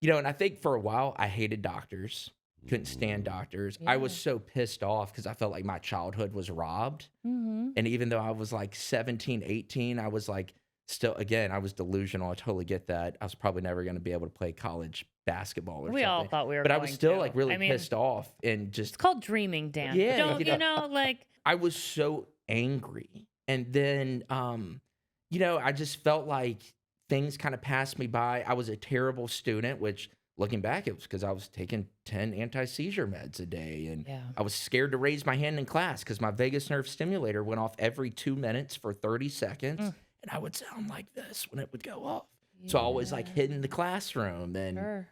[SPEAKER 3] and I think for a while I hated doctors. Couldn't stand doctors.
[SPEAKER 1] Yeah.
[SPEAKER 3] I was so pissed off because I felt like my childhood was robbed.
[SPEAKER 1] Mm-hmm.
[SPEAKER 3] And even though I was like 17, 18, I was like, still, again, I was delusional. I totally get that. I was probably never going to be able to play college basketball or something.
[SPEAKER 1] We all thought we were
[SPEAKER 3] but I
[SPEAKER 1] going
[SPEAKER 3] was still
[SPEAKER 1] to.
[SPEAKER 3] like really pissed off, and just,
[SPEAKER 1] it's called dreaming, Dan.
[SPEAKER 3] Yeah,
[SPEAKER 1] Don't, like,
[SPEAKER 3] I was so angry. And then, I just felt like things kind of passed me by. I was a terrible student, which looking back, it was because I was taking 10 anti-seizure meds a day. And I was scared to raise my hand in class because my vagus nerve stimulator went off every 2 minutes for 30 seconds. And I would sound like this when it would go off. Yeah. So I always like hid in the classroom. And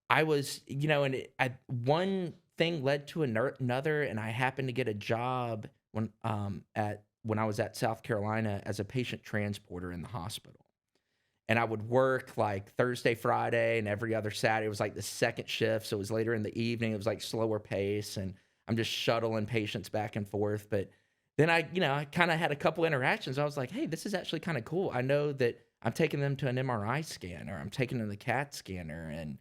[SPEAKER 3] I was, one thing led to another. And I happened to get a job when I was at South Carolina as a patient transporter in the hospital. And I would work like Thursday, Friday, and every other Saturday. It was like the second shift. So it was later in the evening. It was like slower pace. And I'm just shuttling patients back and forth. But then I kind of had a couple interactions. I was like, hey, this is actually kind of cool. I know that I'm taking them to an MRI scanner. I'm taking them to the CAT scanner. And,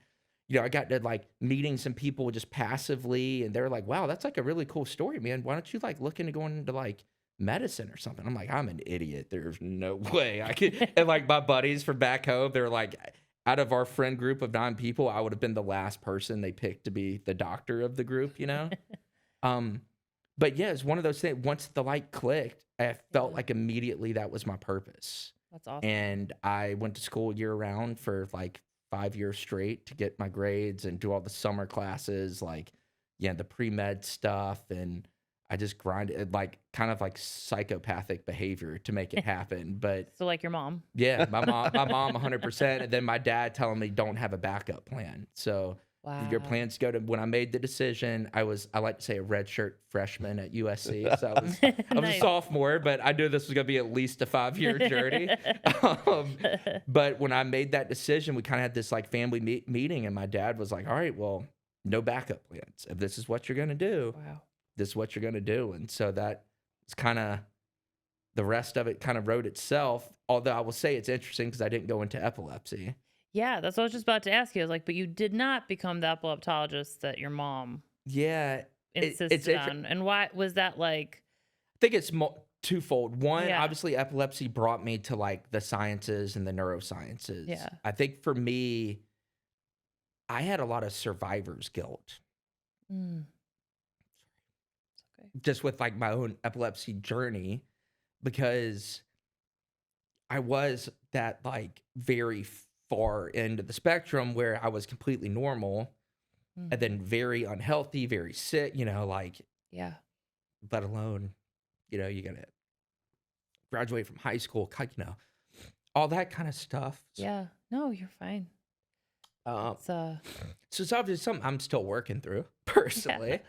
[SPEAKER 3] I got to like meeting some people just passively. And they're like, wow, that's like a really cool story, man. Why don't you like look into going into like medicine or something? I'm like, I'm an idiot. There's no way I could. And like my buddies from back home, they're like, out of our friend group of 9 people, I would have been the last person they picked to be the doctor of the group, But yeah, it's one of those things. Once the light clicked, I felt like immediately that was my purpose.
[SPEAKER 1] That's awesome.
[SPEAKER 3] And I went to school year round for like 5 years straight to get my grades and do all the summer classes, like, the pre-med stuff. And I just grinded like kind of like psychopathic behavior to make it happen. But
[SPEAKER 1] So like your mom.
[SPEAKER 3] yeah, my mom 100%. And then my dad telling me don't have a backup plan. So your
[SPEAKER 1] Wow.
[SPEAKER 3] plans go to, when I made the decision, I like to say a redshirt freshman at USC. So I was a
[SPEAKER 1] Nice.
[SPEAKER 3] sophomore, but I knew this was going to be at least a 5-year journey. But when I made that decision, we kind of had this like family meeting, and my dad was like, all right, well, no backup plans. If this is what you're going to do,
[SPEAKER 1] Wow.
[SPEAKER 3] this is what you're going to do. And so that is kind of, the rest of it kind of wrote itself. Although I will say it's interesting because I didn't go into epilepsy.
[SPEAKER 1] Yeah, that's what I was just about to ask you. I was like, but you did not become the epileptologist that your mom
[SPEAKER 3] Yeah.
[SPEAKER 1] insisted on. And why was that like?
[SPEAKER 3] I think it's twofold. One,
[SPEAKER 1] Yeah.
[SPEAKER 3] obviously epilepsy brought me to like the sciences and the neurosciences.
[SPEAKER 1] Yeah.
[SPEAKER 3] I think for me, I had a lot of survivor's guilt
[SPEAKER 1] Mm. It's okay.
[SPEAKER 3] just with like my own epilepsy journey, because I was that like very far end of the spectrum where I was completely normal and then very unhealthy, very sick, like,
[SPEAKER 1] Yeah.
[SPEAKER 3] let alone, you gotta graduate from high school, all that kind of stuff.
[SPEAKER 1] Yeah. No, you're fine. It's
[SPEAKER 3] So it's obviously something I'm still working through personally,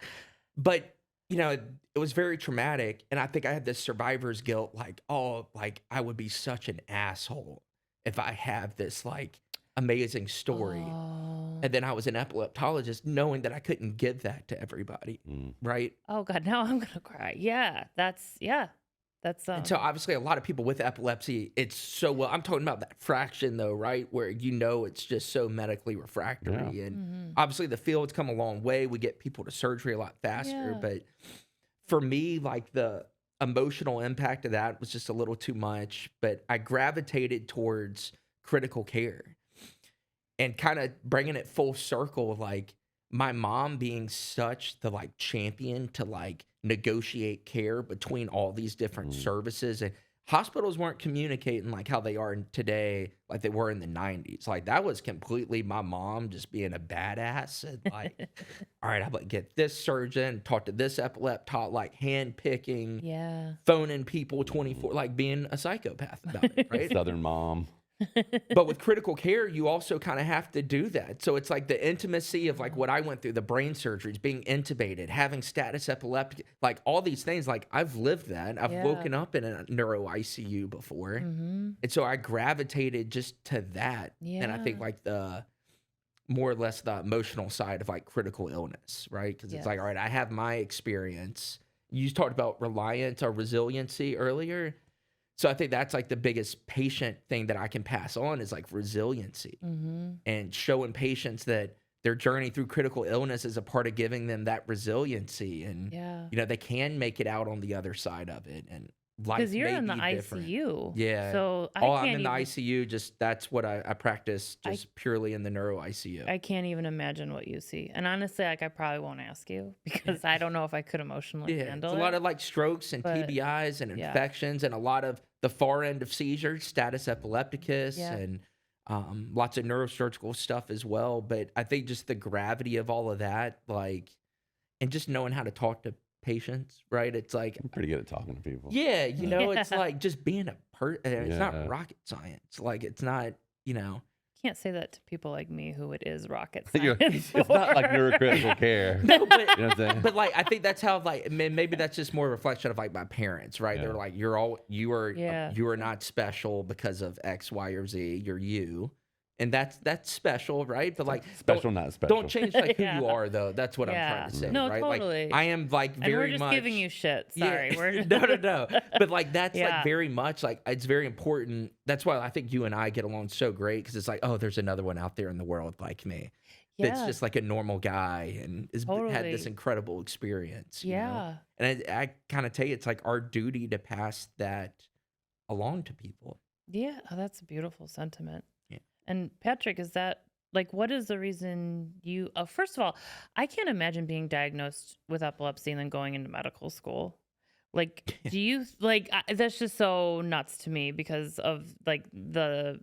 [SPEAKER 3] but it was very traumatic. And I think I had this survivor's guilt, like, oh, like I would be such an asshole if I have this like amazing story.
[SPEAKER 1] Oh.
[SPEAKER 3] And then I was an epileptologist knowing that I couldn't give that to everybody. Right.
[SPEAKER 1] Oh God, now I'm gonna cry. Yeah. That's
[SPEAKER 3] And so obviously a lot of people with epilepsy, it's so well, I'm talking about that fraction though, right? Where it's just so medically refractory. And obviously the field's come a long way. We get people to surgery a lot faster.
[SPEAKER 1] Yeah.
[SPEAKER 3] But for me, like the emotional impact of that was just a little too much. But I gravitated towards critical care and kind of bringing it full circle, like my mom being such the like champion to like negotiate care between all these different services, and hospitals weren't communicating like how they are today, like they were in the 90s. Like that was completely my mom just being a badass and like, all right, I'm gonna get this surgeon, talk to this epileptologist, like hand picking,
[SPEAKER 1] yeah.
[SPEAKER 3] phoning people 24, like being a psychopath about it, right?
[SPEAKER 2] Southern mom.
[SPEAKER 3] But with critical care, you also kind of have to do that. So it's like the intimacy of like what I went through, the brain surgeries, being intubated, having status epileptic, like all these things. Like I've lived that. I've woken up in a neuro ICU before. And so I gravitated just to that. And I think like the more or less the emotional side of like critical illness, right? Because it's like, all right, I have my experience. You talked about reliance or resiliency earlier. So I think that's like the biggest patient thing that I can pass on is like resiliency and showing patients that their journey through critical illness is a part of giving them that resiliency. And, they can make it out on the other side of it. And life
[SPEAKER 1] Because you're
[SPEAKER 3] may
[SPEAKER 1] in the
[SPEAKER 3] be different.
[SPEAKER 1] ICU.
[SPEAKER 3] Yeah.
[SPEAKER 1] So
[SPEAKER 3] I'm in the ICU. Just that's what I practice just purely in the neuro ICU.
[SPEAKER 1] I can't even imagine what you see. And honestly, like I probably won't ask you because I don't know if I could emotionally handle
[SPEAKER 3] it's
[SPEAKER 1] it.
[SPEAKER 3] a lot of like strokes and TBIs and infections and a lot of the far end of seizures, status epilepticus and lots of neurosurgical stuff as well. But I think just the gravity of all of that, like, and just knowing how to talk to patients, right? It's like
[SPEAKER 2] I'm pretty good at talking to people.
[SPEAKER 3] yeah, it's like just being a person. It's not rocket science. Like it's not,
[SPEAKER 1] Can't say that to people like me who it is rocket
[SPEAKER 2] You're-
[SPEAKER 1] science.
[SPEAKER 2] it's not like neurocritical care.
[SPEAKER 3] No, but
[SPEAKER 2] You know what I'm saying?
[SPEAKER 3] but like I think that's how like maybe that's just more a reflection of like my parents, right? They're like you are not special because of X, Y, or Z. You're you, and that's special, right? But like
[SPEAKER 2] Special, not special.
[SPEAKER 3] don't change like who you are though. That's what I'm trying to say,
[SPEAKER 1] No,
[SPEAKER 3] right?
[SPEAKER 1] totally.
[SPEAKER 3] Like I am like very
[SPEAKER 1] and we're just
[SPEAKER 3] much
[SPEAKER 1] giving you shit. Sorry.
[SPEAKER 3] Yeah.
[SPEAKER 1] We're just...
[SPEAKER 3] no. But like that's like very much like it's very important. That's why I think you and I get along so great because it's like, oh, there's another one out there in the world like me. That's just like a normal guy and has had this incredible experience. You know? And I kind of tell you, it's like our duty to pass that along to people.
[SPEAKER 1] Yeah, that's a beautiful sentiment.
[SPEAKER 3] Yeah.
[SPEAKER 1] And Patrick, is that like, what is the reason you, first of all, I can't imagine being diagnosed with epilepsy and then going into medical school. Like, do you like, that's just so nuts to me because of like the,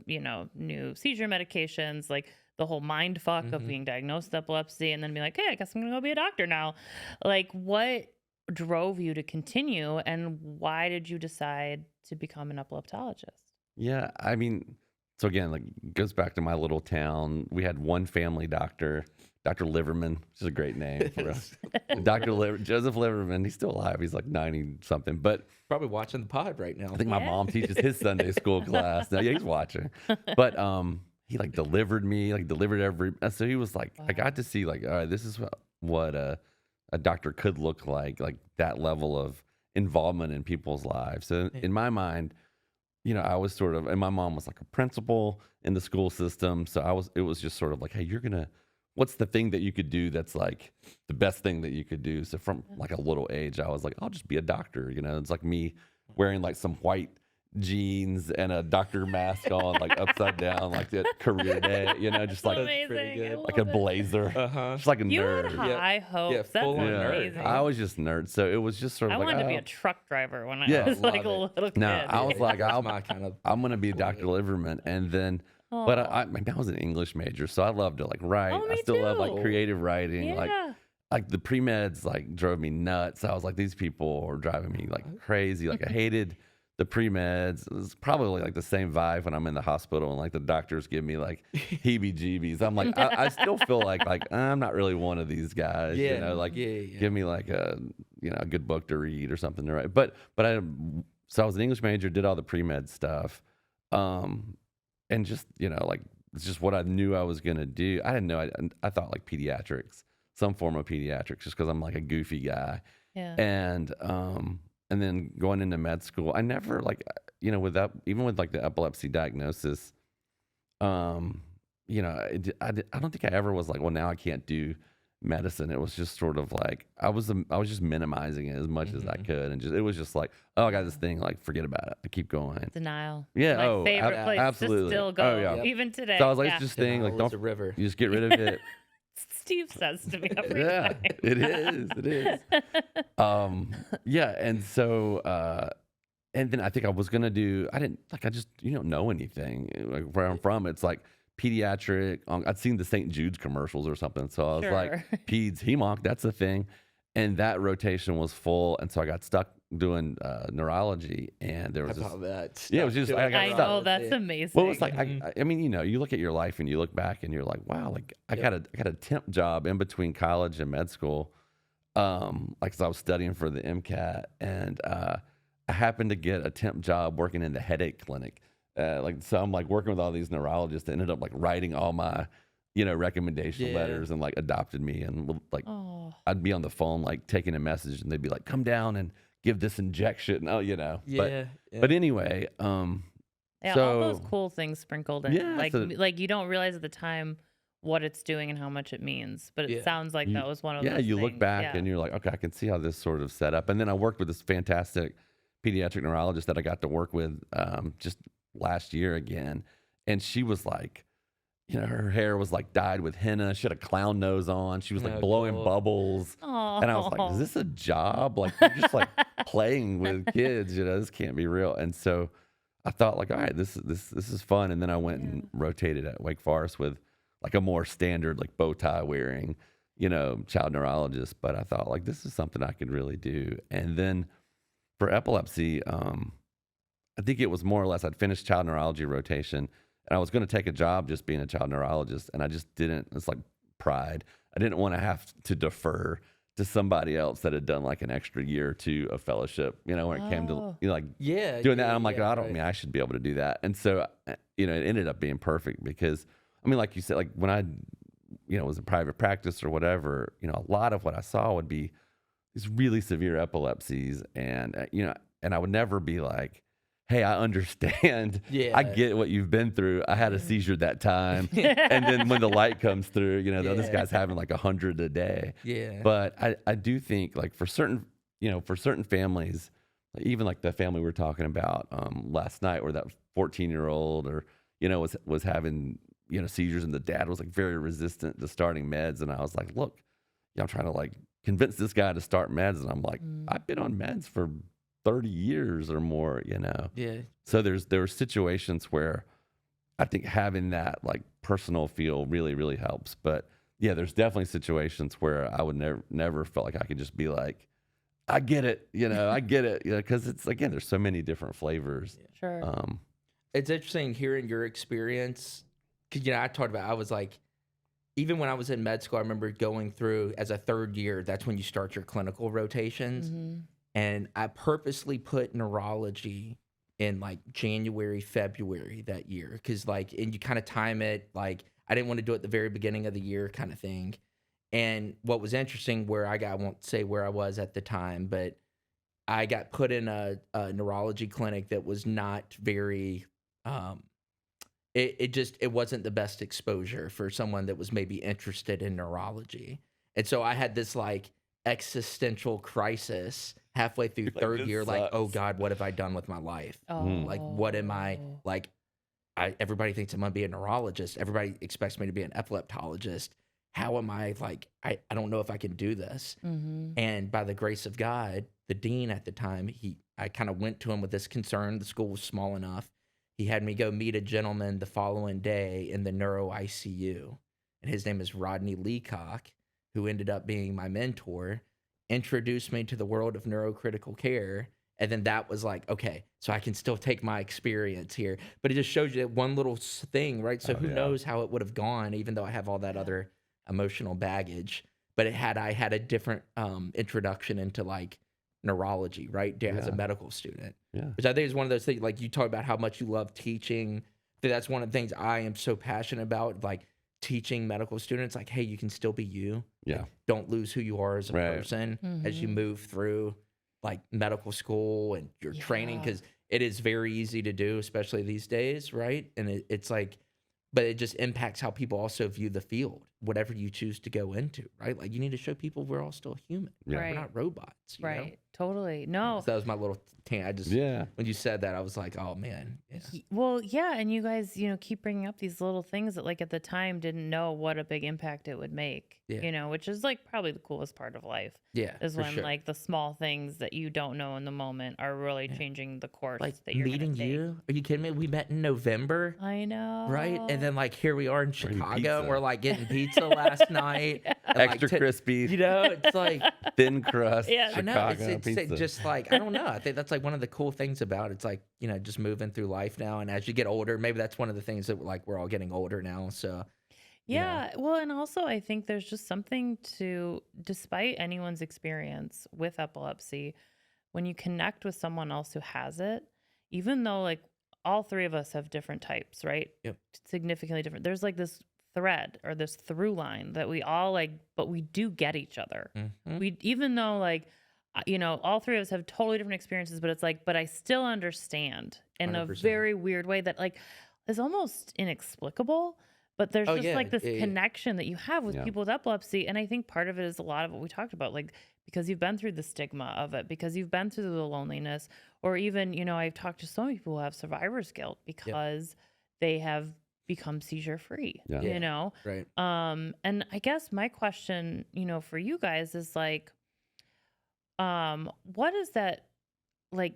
[SPEAKER 1] new seizure medications, like the whole mind fuck of being diagnosed with epilepsy and then be like, hey, I guess I'm going to go be a doctor now. Like, what drove you to continue, and why did you decide to become an epileptologist?
[SPEAKER 2] Yeah, I mean, so again, like goes back to my little town. We had one family doctor, Dr. Liverman, which is a great name for us. Joseph Liverman. He's still alive. He's like 90 something, but
[SPEAKER 3] Probably watching the pod right now.
[SPEAKER 2] I think my
[SPEAKER 1] Yeah.
[SPEAKER 2] mom teaches his Sunday school class. Now, yeah, he's watching. But he like delivered me, like delivered every. So he was like, I got to see like, all right, this is what a doctor could look like that level of involvement in people's lives. So in my mind, you know, I was sort of, and my mom was like a principal in the school system. So it was just sort of like, hey, what's the thing that you could do that's like the best thing that you could do? So from like a little age, I was like, I'll just be a doctor. You know, it's like me wearing like some white jeans and a doctor mask on, like upside down, like that career day, you know, just like
[SPEAKER 1] Amazing. I
[SPEAKER 2] like a
[SPEAKER 1] love it.
[SPEAKER 2] blazer,
[SPEAKER 3] Uh-huh.
[SPEAKER 2] just like a
[SPEAKER 1] You had
[SPEAKER 2] nerd.
[SPEAKER 1] high hopes.
[SPEAKER 3] Yeah,
[SPEAKER 1] That's
[SPEAKER 3] full-on
[SPEAKER 2] Yeah.
[SPEAKER 1] amazing.
[SPEAKER 2] I was just nerd, so it was just sort
[SPEAKER 1] I
[SPEAKER 2] of like,
[SPEAKER 1] wanted to be
[SPEAKER 2] oh.
[SPEAKER 1] a truck driver when I
[SPEAKER 2] Yeah.
[SPEAKER 1] was like a
[SPEAKER 3] Love
[SPEAKER 1] little kid.
[SPEAKER 2] No, I was like,
[SPEAKER 3] That's my kind of.
[SPEAKER 2] I'm gonna be Dr. Liverman, and then, but
[SPEAKER 1] Aw.
[SPEAKER 2] I was an English major, so I loved to like write.
[SPEAKER 1] Oh,
[SPEAKER 2] I
[SPEAKER 1] me
[SPEAKER 2] still love
[SPEAKER 1] too.
[SPEAKER 2] like creative writing,
[SPEAKER 1] Yeah.
[SPEAKER 2] like the pre-meds like drove me nuts. I was like, these people are driving me like crazy. Like I hated the pre-meds. It was probably like the same vibe when I'm in the hospital and like the doctors give me like heebie-jeebies. I'm like, I still feel like I'm not really one of these guys.
[SPEAKER 3] Yeah,
[SPEAKER 2] You know, like
[SPEAKER 3] yeah.
[SPEAKER 2] give me like a good book to read or something to write. But so I was an English major, did all the pre-med stuff, and just like it's just what I knew I was gonna do. I didn't know. I thought like pediatrics, some form of pediatrics, just because I'm like a goofy guy.
[SPEAKER 1] Yeah.
[SPEAKER 2] And then going into med school, I never like, even with like the epilepsy diagnosis, I don't think I ever was like, well, now I can't do medicine. It was just sort of like, I was just minimizing it as much as I could. And it was just like, oh, I got this thing, like, forget about it. I keep going.
[SPEAKER 1] Denial.
[SPEAKER 2] Yeah.
[SPEAKER 1] My favorite place
[SPEAKER 2] absolutely.
[SPEAKER 1] to still
[SPEAKER 2] Oh,
[SPEAKER 1] go,
[SPEAKER 2] yeah.
[SPEAKER 1] even today.
[SPEAKER 2] So I was like,
[SPEAKER 1] yeah.
[SPEAKER 2] it's just thing, like,
[SPEAKER 3] Denial is
[SPEAKER 2] don't,
[SPEAKER 3] a river.
[SPEAKER 2] you just get rid of it.
[SPEAKER 1] Steve says to me every
[SPEAKER 2] Yeah,
[SPEAKER 1] time.
[SPEAKER 2] it is. Yeah. And so, and then I think I was going to do, you don't know anything. Like where I'm from, it's like pediatric. I'd seen the St. Jude's commercials or something. So I was like,
[SPEAKER 1] Sure.
[SPEAKER 2] peds, hemonc, that's the thing. And that rotation was full. And so I got stuck doing neurology. And there was
[SPEAKER 3] How
[SPEAKER 2] this,
[SPEAKER 3] about that?
[SPEAKER 2] Yeah, it was just- I got
[SPEAKER 1] I
[SPEAKER 2] stuck.
[SPEAKER 1] know, that's amazing.
[SPEAKER 2] well, it's like, I mean, you look at your life and you look back and you're like, wow, like I got a temp job in between college and med school. Like, 'cause I was studying for the MCAT, and I happened to get a temp job working in the headache clinic. So I'm like working with all these neurologists that ended up like writing all my, recommendation letters and like adopted me. And like,
[SPEAKER 1] Oh.
[SPEAKER 2] I'd be on the phone, like taking a message, and they'd be like, come down and give this injection. Oh, But anyway,
[SPEAKER 1] Yeah,
[SPEAKER 2] so,
[SPEAKER 1] all those cool things sprinkled in.
[SPEAKER 2] Yeah,
[SPEAKER 1] Like you don't realize at the time what it's doing and how much it means. But it sounds like that was one of those
[SPEAKER 2] you look
[SPEAKER 1] things.
[SPEAKER 2] back
[SPEAKER 1] Yeah.
[SPEAKER 2] and you're like, okay, I can see how this sort of set up. And then I worked with this fantastic pediatric neurologist that I got to work with just last year again. And she was like, her hair was like dyed with henna. She had a clown nose on. She was like blowing bubbles.
[SPEAKER 1] Oh.
[SPEAKER 2] And I was like, is this a job? Like, you're just like playing with kids, this can't be real. And so I thought like, all right, this is fun. And then I went and rotated at Wake Forest with like a more standard, like bow tie wearing, child neurologist. But I thought like, this is something I could really do. And then for epilepsy, I think it was more or less I'd finished child neurology rotation and I was going to take a job just being a child neurologist. And I just didn't. It's like pride. I didn't want to have to defer to somebody else that had done like an extra year or two of fellowship, when it came to doing that. I'm like, I should be able to do that. And so, it ended up being perfect because, I mean, like you said, like when I, was in private practice or whatever, a lot of what I saw would be these really severe epilepsies. And, and I would never be like, hey, I understand.
[SPEAKER 3] Yeah.
[SPEAKER 2] I get what you've been through. I had a seizure that time. And then when the light comes through, this guy's having like 100 a day.
[SPEAKER 3] Yeah.
[SPEAKER 2] But I do think like for certain families, even like the family we were talking about last night where that 14-year-old or, was having, seizures, and the dad was like very resistant to starting meds. And I was like, look, I'm trying to like convince this guy to start meds. And I'm like, I've been on meds for 30 years or more,
[SPEAKER 3] Yeah.
[SPEAKER 2] So there were situations where I think having that like personal feel really, really helps. But yeah, there's definitely situations where I would never felt like I could just be like, I get it. I get it. Because it's, again, there's so many different flavors.
[SPEAKER 1] Sure.
[SPEAKER 3] It's interesting hearing your experience. Because, I talked about, I was like, even when I was in med school, I remember going through as a third year, that's when you start your clinical rotations.
[SPEAKER 1] Mm-hmm.
[SPEAKER 3] And I purposely put neurology in like January, February that year. Because and you kind of time it, I didn't want to do it at the very beginning of the year kind of thing. And what was interesting I won't say where I was at the time, but I got put in a neurology clinic that was not very, it wasn't the best exposure for someone that was maybe interested in neurology. And so I had this existential crisis halfway through third year, oh God, what have I done with my life?
[SPEAKER 1] Oh.
[SPEAKER 3] What am I, everybody thinks I'm going to be a neurologist. Everybody expects me to be an epileptologist. How am I I don't know if I can do this.
[SPEAKER 1] Mm-hmm.
[SPEAKER 3] And by the grace of God, the dean at the time, I kind of went to him with this concern. The school was small enough. He had me go meet a gentleman the following day in the neuro ICU. And his name is Rodney Leacock, who ended up being my mentor, introduced me to the world of neurocritical care. And then that was okay, so I can still take my experience here. But it just shows you that one little thing, right? So who knows how it would have gone, even though I have all that other emotional baggage. But I had a different introduction into neurology, right? As a medical student.
[SPEAKER 2] Yeah.
[SPEAKER 3] Which I think is one of those things, you talk about how much you love teaching. That's one of the things I am so passionate about, teaching medical students, hey, you can still be you.
[SPEAKER 2] Yeah.
[SPEAKER 3] Don't lose who you are as a person as you move through medical school and your training, because it is very easy to do, especially these days, right? And it's but it just impacts how people also view the field, whatever you choose to go into, right? You need to show people we're all still human.
[SPEAKER 2] Yeah.
[SPEAKER 1] Right.
[SPEAKER 3] We're not robots. You know?
[SPEAKER 1] Totally. No.
[SPEAKER 3] So that was my little when you said that, I was like, oh man. Yeah.
[SPEAKER 1] Well, yeah. And you guys, keep bringing up these little things that at the time didn't know what a big impact it would make, which is probably the coolest part of life.
[SPEAKER 3] Yeah.
[SPEAKER 1] Is when
[SPEAKER 3] sure.
[SPEAKER 1] the small things that you don't know in the moment are really changing the course that you're
[SPEAKER 3] meeting you. Are you kidding me? We met in November.
[SPEAKER 1] I know.
[SPEAKER 3] Right. And then here we are in Chicago and we're getting pizza last night. And,
[SPEAKER 2] Extra crispy.
[SPEAKER 3] It's
[SPEAKER 2] thin crust.
[SPEAKER 1] Yeah.
[SPEAKER 3] I know.
[SPEAKER 2] Chicago
[SPEAKER 3] It's
[SPEAKER 2] pizza.
[SPEAKER 3] just I don't know. I think that's one of the cool things about it. It's just moving through life now. And as you get older, maybe that's one of the things that we're all getting older now. So
[SPEAKER 1] yeah. Well, and also I think there's just something to, despite anyone's experience with epilepsy, when you connect with someone else who has it, even though all three of us have different types, right?
[SPEAKER 3] Yep.
[SPEAKER 1] Significantly different. There's this thread or this through line that we all but we do get each other.
[SPEAKER 3] Mm-hmm.
[SPEAKER 1] We, even though all three of us have totally different experiences, but it's but I still understand in
[SPEAKER 3] 100%.
[SPEAKER 1] a very weird way that is almost inexplicable. But there's this connection that you have with people with epilepsy. And I think part of it is a lot of what we talked about, because you've been through the stigma of it, because you've been through the loneliness, or even, I've talked to so many people who have survivor's guilt because they have become seizure free,
[SPEAKER 3] Right.
[SPEAKER 1] And I guess my question, for you guys is what is that?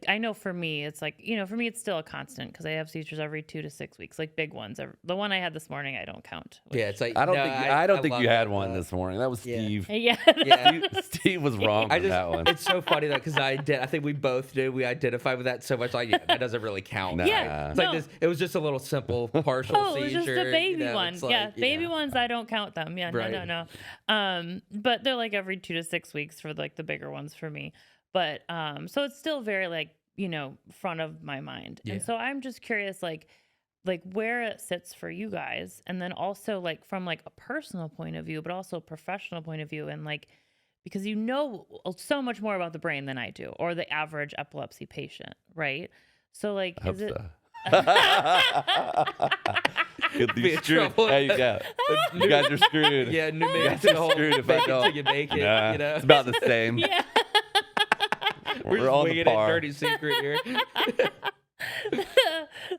[SPEAKER 1] I know for me, it's for me, it's still a constant because I have seizures every 2 to 6 weeks, big ones. The one I had this morning, I don't count.
[SPEAKER 3] Yeah, it's
[SPEAKER 2] I don't think you had one this morning. That was Steve.
[SPEAKER 1] Yeah.
[SPEAKER 2] Steve was wrong on that one.
[SPEAKER 3] It's so funny though, because I think we both did. We identified with that so much. That doesn't really count.
[SPEAKER 2] Nah.
[SPEAKER 1] Yeah,
[SPEAKER 3] it's this. It was just a little simple partial
[SPEAKER 1] seizure. It was just a baby one. Baby ones, I don't count them. Yeah,
[SPEAKER 3] right.
[SPEAKER 1] no. But they're every 2 to 6 weeks for the bigger ones for me. But so it's still very front of my mind.
[SPEAKER 3] Yeah.
[SPEAKER 1] And so I'm just curious where it sits for you guys, and then also from a personal point of view, but also a professional point of view, and because so much more about the brain than I do, or the average epilepsy patient, right? So is it
[SPEAKER 2] You're screwed. Hey, you guys are screwed.
[SPEAKER 3] Yeah,
[SPEAKER 2] you guys are screwed if I don't.
[SPEAKER 3] You make it.
[SPEAKER 2] Nah, it's about the same.
[SPEAKER 1] Yeah.
[SPEAKER 2] We're on the par.
[SPEAKER 3] Dirty secret here.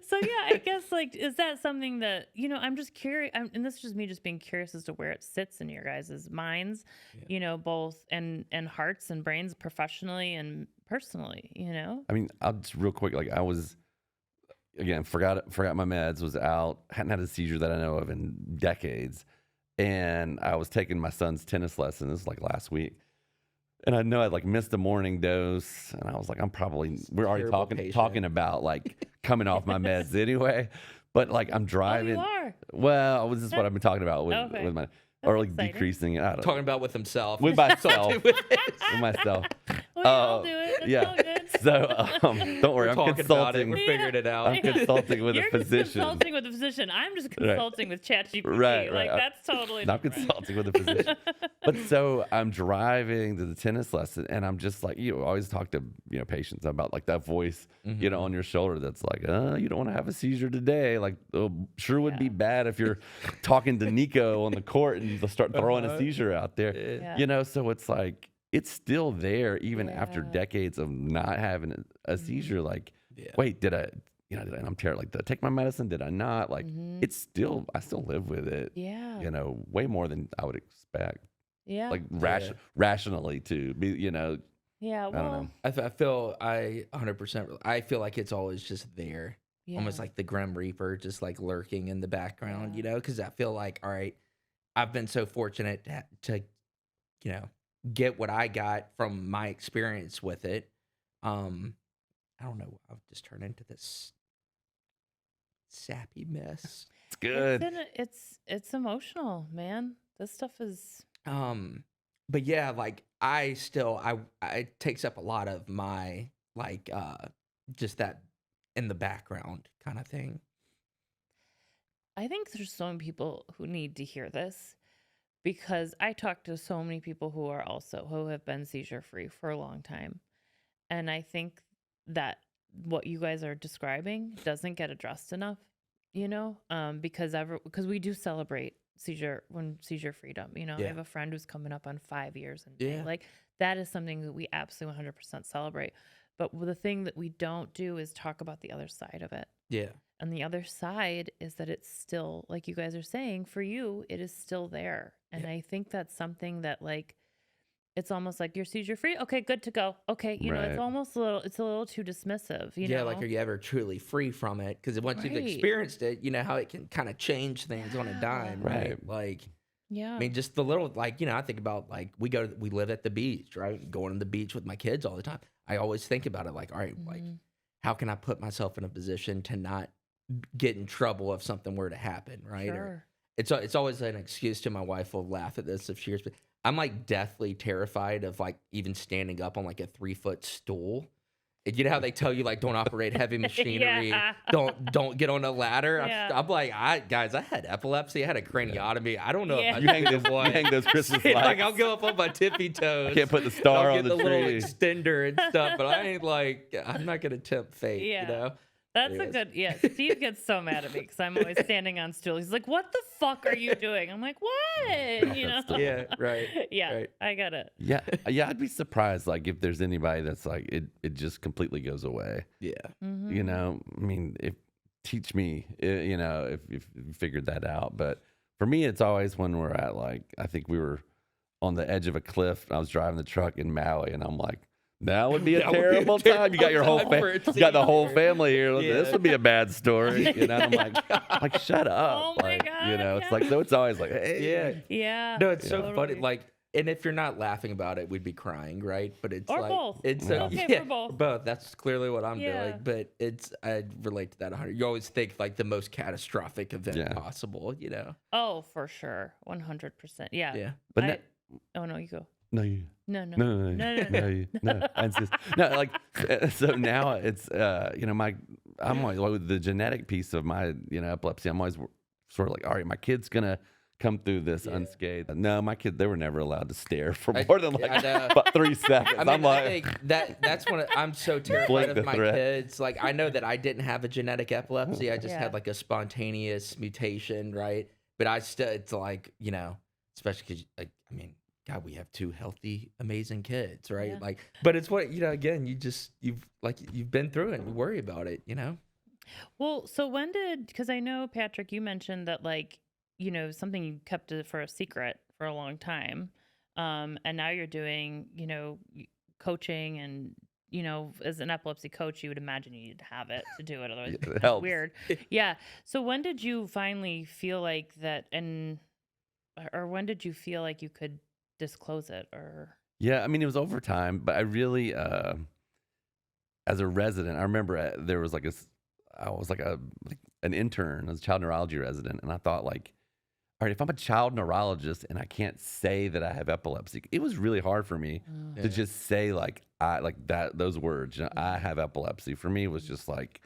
[SPEAKER 1] So yeah, I guess is that something that I'm just curious, and this is just me just being curious as to where it sits in your guys' minds, both and hearts and brains, professionally and personally.
[SPEAKER 2] I mean, I'll just real quick. I was again forgot my meds. Was out. Hadn't had a seizure that I know of in decades, and I was taking my son's tennis lesson. This was last week. And I know I like missed the morning dose, and I was like, we're already
[SPEAKER 3] Terrible
[SPEAKER 2] talking
[SPEAKER 3] patient.
[SPEAKER 2] about like coming off my meds anyway. But like I'm
[SPEAKER 1] Oh,
[SPEAKER 2] driving.
[SPEAKER 1] you are.
[SPEAKER 2] Well, this is what I've been talking about with
[SPEAKER 1] Okay.
[SPEAKER 2] my
[SPEAKER 1] That's
[SPEAKER 2] or like
[SPEAKER 1] exciting.
[SPEAKER 2] decreasing. I don't
[SPEAKER 3] Talking about with himself.
[SPEAKER 2] with myself.
[SPEAKER 3] With
[SPEAKER 2] with myself.
[SPEAKER 1] We all do it. It's
[SPEAKER 2] yeah.
[SPEAKER 1] all good.
[SPEAKER 2] So don't worry,
[SPEAKER 3] We're
[SPEAKER 2] I'm
[SPEAKER 3] talking about it.
[SPEAKER 2] consulting.
[SPEAKER 3] We're figuring it out.
[SPEAKER 2] I'm consulting with
[SPEAKER 1] You're
[SPEAKER 2] a physician.
[SPEAKER 1] consulting with a physician. I'm just consulting with ChatGPT.
[SPEAKER 2] Right,
[SPEAKER 1] Like
[SPEAKER 2] right.
[SPEAKER 1] that's totally
[SPEAKER 2] I'm
[SPEAKER 1] different.
[SPEAKER 2] consulting with a physician. But so I'm driving to the tennis lesson, and I'm just like, you always talk to patients about like that voice, on your shoulder that's like, you don't want to have a seizure today. Like, sure would be bad if you're talking to Nico on the court and they'll start throwing a seizure out there.
[SPEAKER 1] Yeah.
[SPEAKER 2] So it's like it's still there even after
[SPEAKER 1] Yeah.
[SPEAKER 2] decades of not having a seizure. Like, wait, did I? I'm terrible. Like, did I take my medicine? Did I not? Like, I still live with it.
[SPEAKER 1] Yeah.
[SPEAKER 2] Way more than I would expect.
[SPEAKER 1] Yeah.
[SPEAKER 2] Like rationally too.
[SPEAKER 1] Yeah.
[SPEAKER 2] I don't
[SPEAKER 1] Well,
[SPEAKER 2] know.
[SPEAKER 3] I feel 100%. I feel like it's always just there, almost like the Grim Reaper, just like lurking in the background. Because I feel like, all right, I've been so fortunate to get what I got from my experience with it. I don't know. I've just turned into this sappy mess.
[SPEAKER 2] It's good.
[SPEAKER 1] it's emotional, man. This stuff is.
[SPEAKER 3] But yeah, like it takes up a lot of my like just that in the background kind of thing.
[SPEAKER 1] I think there's so many people who need to hear this because I talk to so many people who have been seizure free for a long time. And I think that what you guys are describing doesn't get addressed enough, because we do celebrate seizure freedom. I have a friend who's coming up on 5 years in May. Like that is something that we absolutely 100% celebrate. But the thing that we don't do is talk about the other side of it.
[SPEAKER 3] Yeah.
[SPEAKER 1] And the other side is that it's still, like you guys are saying, for you, it is still there. And I think that's something that like, it's almost like you're seizure free. Okay, good to go. Okay. It's almost it's a little too dismissive,
[SPEAKER 3] Yeah. Like, are you ever truly free from it? Because once you've experienced it, you know how it can kind of change things on a dime, right? Like, I mean, just the little, like, I think about like, we live at the beach, right? Going to the beach with my kids all the time. I always think about it like, all right, like, how can I put myself in a position to not get in trouble if something were to happen, right?
[SPEAKER 1] Sure.
[SPEAKER 3] Or it's always an excuse to my wife will laugh at this if she hears, but I'm like deathly terrified of like even standing up on like a 3-foot stool. You know how they tell you like don't operate heavy machinery, don't get on a ladder. I'm like, guys, I had epilepsy, I had a craniotomy. I don't know if I
[SPEAKER 2] You hang those Christmas lights.
[SPEAKER 3] like I'll go up on my tippy toes.
[SPEAKER 2] Can't put the star
[SPEAKER 3] I'll
[SPEAKER 2] on
[SPEAKER 3] get
[SPEAKER 2] the
[SPEAKER 3] the little
[SPEAKER 2] tree.
[SPEAKER 3] extender and stuff, but I ain't like I'm not gonna tempt fate,
[SPEAKER 1] That's
[SPEAKER 3] Anyways.
[SPEAKER 1] a good, Steve gets so mad at me because I'm always standing on stools. He's like, what the fuck are you doing? I'm like, what?
[SPEAKER 3] Yeah, right.
[SPEAKER 1] Yeah,
[SPEAKER 3] right.
[SPEAKER 1] I get it.
[SPEAKER 2] Yeah, I'd be surprised like if there's anybody that's like it just completely goes away.
[SPEAKER 3] Yeah.
[SPEAKER 1] Mm-hmm.
[SPEAKER 2] I mean, teach me, if you figured that out. But for me, it's always when we're at like I think we were on the edge of a cliff. And I was driving the truck in Maui, and I'm like, now would be a terrible time. You got your whole you got the whole family here.
[SPEAKER 3] Yeah.
[SPEAKER 2] This would be a bad story. I'm like shut up.
[SPEAKER 1] Oh my
[SPEAKER 2] like,
[SPEAKER 1] God,
[SPEAKER 2] it's like so. It's always like, hey,
[SPEAKER 1] Yeah.
[SPEAKER 3] No, it's so
[SPEAKER 1] totally.
[SPEAKER 3] funny. Like, and if you're not laughing about it, we'd be crying, right? But it's
[SPEAKER 1] Or
[SPEAKER 3] like
[SPEAKER 1] both.
[SPEAKER 3] it's
[SPEAKER 1] Okay for both.
[SPEAKER 3] both. That's clearly what I'm
[SPEAKER 1] Yeah.
[SPEAKER 3] doing. But I relate to that 100. You always think like the most catastrophic event possible,
[SPEAKER 1] Oh, for sure. 100%. Yeah.
[SPEAKER 3] Yeah.
[SPEAKER 2] But
[SPEAKER 1] oh, no, you go.
[SPEAKER 2] no, you.
[SPEAKER 1] No.
[SPEAKER 2] No. I insist. No, like so now it's I'm always with the genetic piece of my epilepsy. I'm always sort of like, all right, my kid's gonna come through this unscathed. No, my kid, they were never allowed to stare for more than like about 3 seconds.
[SPEAKER 3] I mean,
[SPEAKER 2] I'm like,
[SPEAKER 3] I think that's when I'm so terrified of my kids. Like, I know that I didn't have a genetic epilepsy. I just had like a spontaneous mutation, right? But I still, it's like, especially because, like, I mean, God, we have 2 healthy, amazing kids, right?
[SPEAKER 1] Yeah.
[SPEAKER 3] Like, but it's what, again, you've been through it and you worry about it,
[SPEAKER 1] Well, so because I know, Patrick, you mentioned that like, something you kept for a secret for a long time. And now you're doing, coaching and, as an epilepsy coach, you would imagine you need to have it to do it. Otherwise,
[SPEAKER 2] it
[SPEAKER 1] it's
[SPEAKER 2] helps.
[SPEAKER 1] weird. Yeah. So when did you finally feel like that or when did you feel like you could disclose it or?
[SPEAKER 2] Yeah, I mean, it was overtime, but I really, as a resident, I remember there was I was like an intern, as a child neurology resident, and I thought like, all right, if I'm a child neurologist and I can't say that I have epilepsy, it was really hard for me to just say like those words. I have epilepsy. For me, it was just like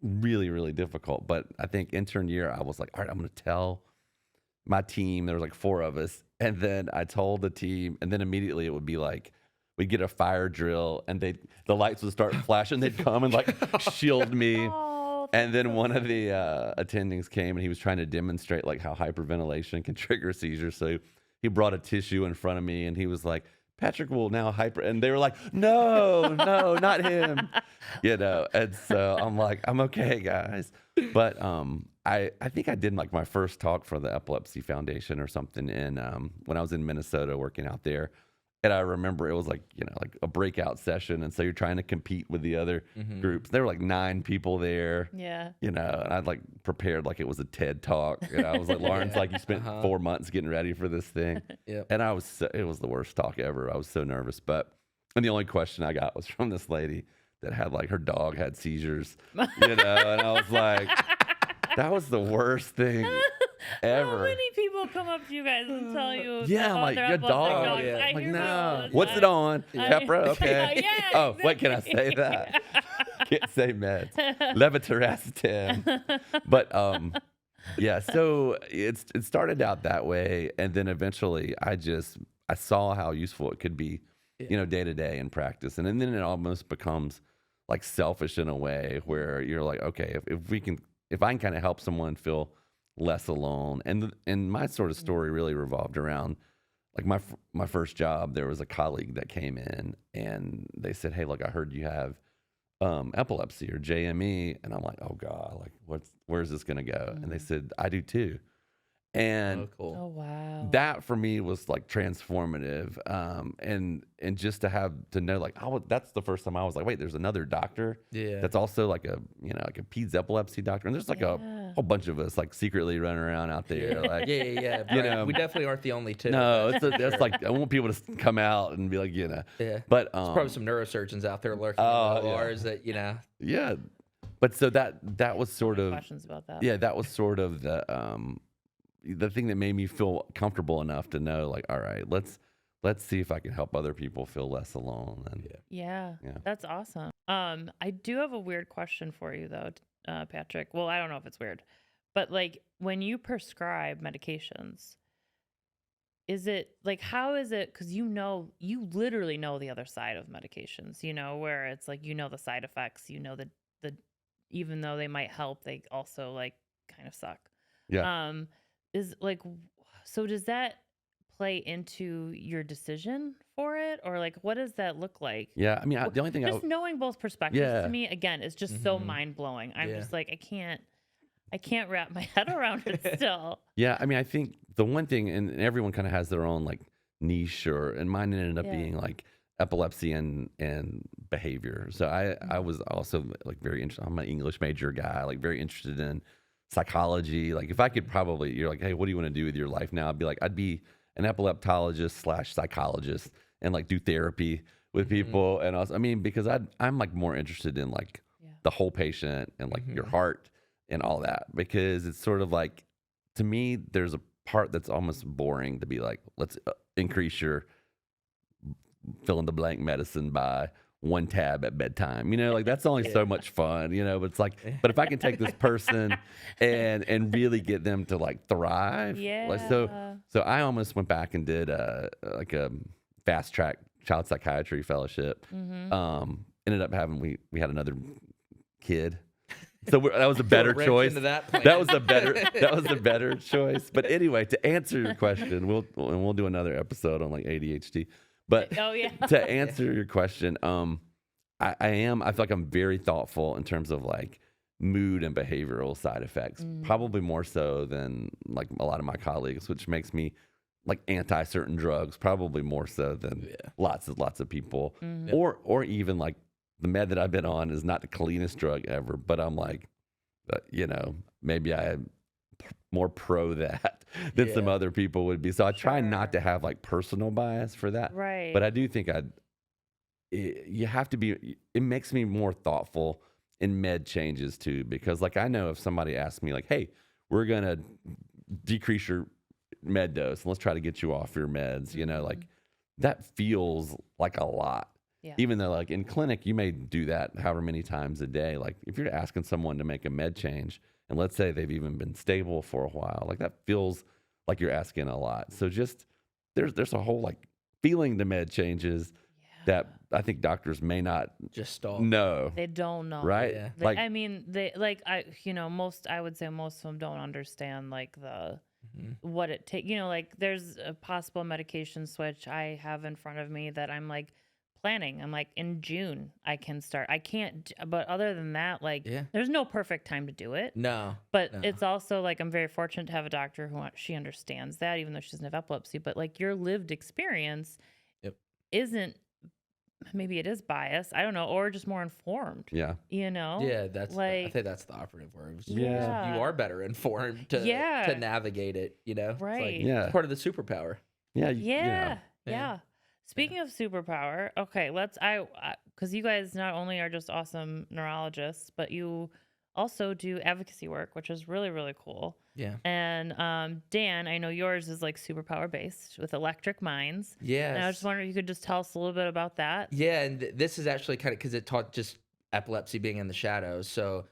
[SPEAKER 2] really, really difficult. But I think intern year, I was like, all right, I'm going to tell my team. There was like 4 of us, and then I told the team, and then immediately it would be like we'd get a fire drill, and the lights would start flashing. They'd come and like shield me. And then one of the attendings came, and he was trying to demonstrate like how hyperventilation can trigger seizures. So he brought a tissue in front of me, and he was like, Patrick will now and they were like, no, not him, And so I'm like, I'm okay, guys. But I think I did like my first talk for the Epilepsy Foundation or something when I was in Minnesota working out there. And I remember it was like, like a breakout session. And so you're trying to compete with the other groups. There were like 9 people there.
[SPEAKER 1] Yeah.
[SPEAKER 2] And I'd like prepared like it was a TED talk. And I was like, Lauren's like, you spent 4 months getting ready for this thing. And it was the worst talk ever. I was so nervous. And the only question I got was from this lady that had like her dog had seizures, and I was like, that was the worst thing ever.
[SPEAKER 1] How many people come up to you guys and tell you?
[SPEAKER 2] Yeah,
[SPEAKER 1] that,
[SPEAKER 2] like
[SPEAKER 1] they're
[SPEAKER 2] your
[SPEAKER 1] epileptic
[SPEAKER 2] dog.
[SPEAKER 1] dogs?
[SPEAKER 3] Yeah.
[SPEAKER 1] I
[SPEAKER 2] Like,
[SPEAKER 1] hear
[SPEAKER 2] no.
[SPEAKER 1] about
[SPEAKER 2] What's it on? Pepra? Okay.
[SPEAKER 1] Yeah,
[SPEAKER 2] Oh, wait, can I say that? Can't say meds. Levetiracetam. But yeah, so it started out that way, and then eventually I saw how useful it could be, day to day in practice, and then it almost becomes like selfish in a way where you're like, okay, if I can kind of help someone feel less alone, and my sort of story really revolved around like my first job. There was a colleague that came in, and they said, hey, look, I heard you have epilepsy or JME, and I'm like, oh God, like where's this gonna go? And they said, I do too. And
[SPEAKER 3] cool.
[SPEAKER 1] Oh wow.
[SPEAKER 2] that for me was like transformative, and just to know like that's the first time I was like, wait, there's another doctor that's also like a like a peds epilepsy doctor, and there's like a whole bunch of us like secretly running around out there, like
[SPEAKER 3] yeah. We definitely aren't the only 2.
[SPEAKER 2] no, it's like I want people to come out and be like, but
[SPEAKER 3] there's probably some neurosurgeons out there lurking in the ORs that
[SPEAKER 2] yeah, but so that was sort of
[SPEAKER 1] questions about that.
[SPEAKER 2] Yeah, that was sort of the thing that made me feel comfortable enough to know, like, all right, let's see if I can help other people feel less alone. And
[SPEAKER 1] Yeah, that's awesome. I do have a weird question for you though, Patrick. Well, I don't know if it's weird, but like when you prescribe medications, is it like, how is it? Because you literally know the other side of medications, where it's like, the side effects, the even though they might help, they also like kind of suck.
[SPEAKER 2] Yeah.
[SPEAKER 1] Is like, so does that play into your decision for it, or like what does that look like?
[SPEAKER 2] Yeah, I mean, the only thing
[SPEAKER 1] just knowing both perspectives to me again is just so mind blowing. I'm just like, I can't wrap my head around it still.
[SPEAKER 2] Yeah, I mean, I think the one thing, and everyone kind of has their own like niche, and mine ended up being like epilepsy and behavior. So I was also like very interested. I'm an English major guy, like very interested in psychology. Like if I could you're like, hey, what do you want to do with your life now? I'd be an epileptologist / psychologist and like do therapy with people. And also, I mean, because I'm like more interested in like the whole patient and like your heart and all that, because it's sort of like, to me, there's a part that's almost boring to be like, let's increase your fill in the blank medicine by 1 tab at bedtime, like that's only so much fun, but it's like, but if I can take this person and really get them to like thrive. Like, so I almost went back and did like a fast track child psychiatry fellowship. Ended up having, we had another kid. So that was a better choice. That was a better choice. But anyway, to answer your question, we'll do another episode on like ADHD. But to answer your question, I feel like I'm very thoughtful in terms of like mood and behavioral side effects, probably more so than like a lot of my colleagues, which makes me like anti certain drugs, probably more so than lots of people, or even like the med that I've been on is not the cleanest drug ever, but I'm like, maybe I more pro that than some
[SPEAKER 3] Yeah.
[SPEAKER 2] other people would be. So I try not to
[SPEAKER 1] Sure.
[SPEAKER 2] have like personal bias for that.
[SPEAKER 1] Right.
[SPEAKER 2] But I do think you have to be, it makes me more thoughtful in med changes too, because like I know if somebody asks me like, hey, we're going to decrease your med dose and let's try to get you off your meds, you know, like that feels like a lot.
[SPEAKER 1] Yeah.
[SPEAKER 2] Even though like in clinic, you may do that however many times a day. Like if you're asking someone to make a med change and let's say they've even been stable for a while, like that feels like you're asking a lot. So just there's a whole like feeling to med changes that I think doctors may not
[SPEAKER 3] Just stop.
[SPEAKER 2] know.
[SPEAKER 1] They don't know.
[SPEAKER 2] Right?
[SPEAKER 3] Yeah.
[SPEAKER 1] They,
[SPEAKER 2] Like
[SPEAKER 1] I mean, they like I would say most of them don't understand like the what it takes. Like there's a possible medication switch I have in front of me that I'm like planning. I'm like in June I can start. I can't, but other than that, like there's no perfect time to do it.
[SPEAKER 3] No.
[SPEAKER 1] But
[SPEAKER 3] no.
[SPEAKER 1] it's also like I'm very fortunate to have a doctor who she understands that, even though she doesn't have epilepsy. But like your lived experience isn't. Maybe it is biased. I don't know, or just more informed.
[SPEAKER 2] yeah.
[SPEAKER 3] Yeah, that's I
[SPEAKER 1] like
[SPEAKER 3] think that's the operative word.
[SPEAKER 1] Yeah.
[SPEAKER 3] You are better informed to navigate it, It's like,
[SPEAKER 1] Right.
[SPEAKER 3] it's part of the superpower.
[SPEAKER 2] Yeah.
[SPEAKER 1] Yeah. Speaking of superpower, okay, because you guys not only are just awesome neurologists, but you also do advocacy work, which is really, really cool.
[SPEAKER 3] Yeah.
[SPEAKER 1] And Dan, I know yours is like superpower based with Electric Minds.
[SPEAKER 3] Yeah.
[SPEAKER 1] And I was just wondering if you could just tell us a little bit about that.
[SPEAKER 3] Yeah, and this is actually kind of because it taught just epilepsy being in the shadows. So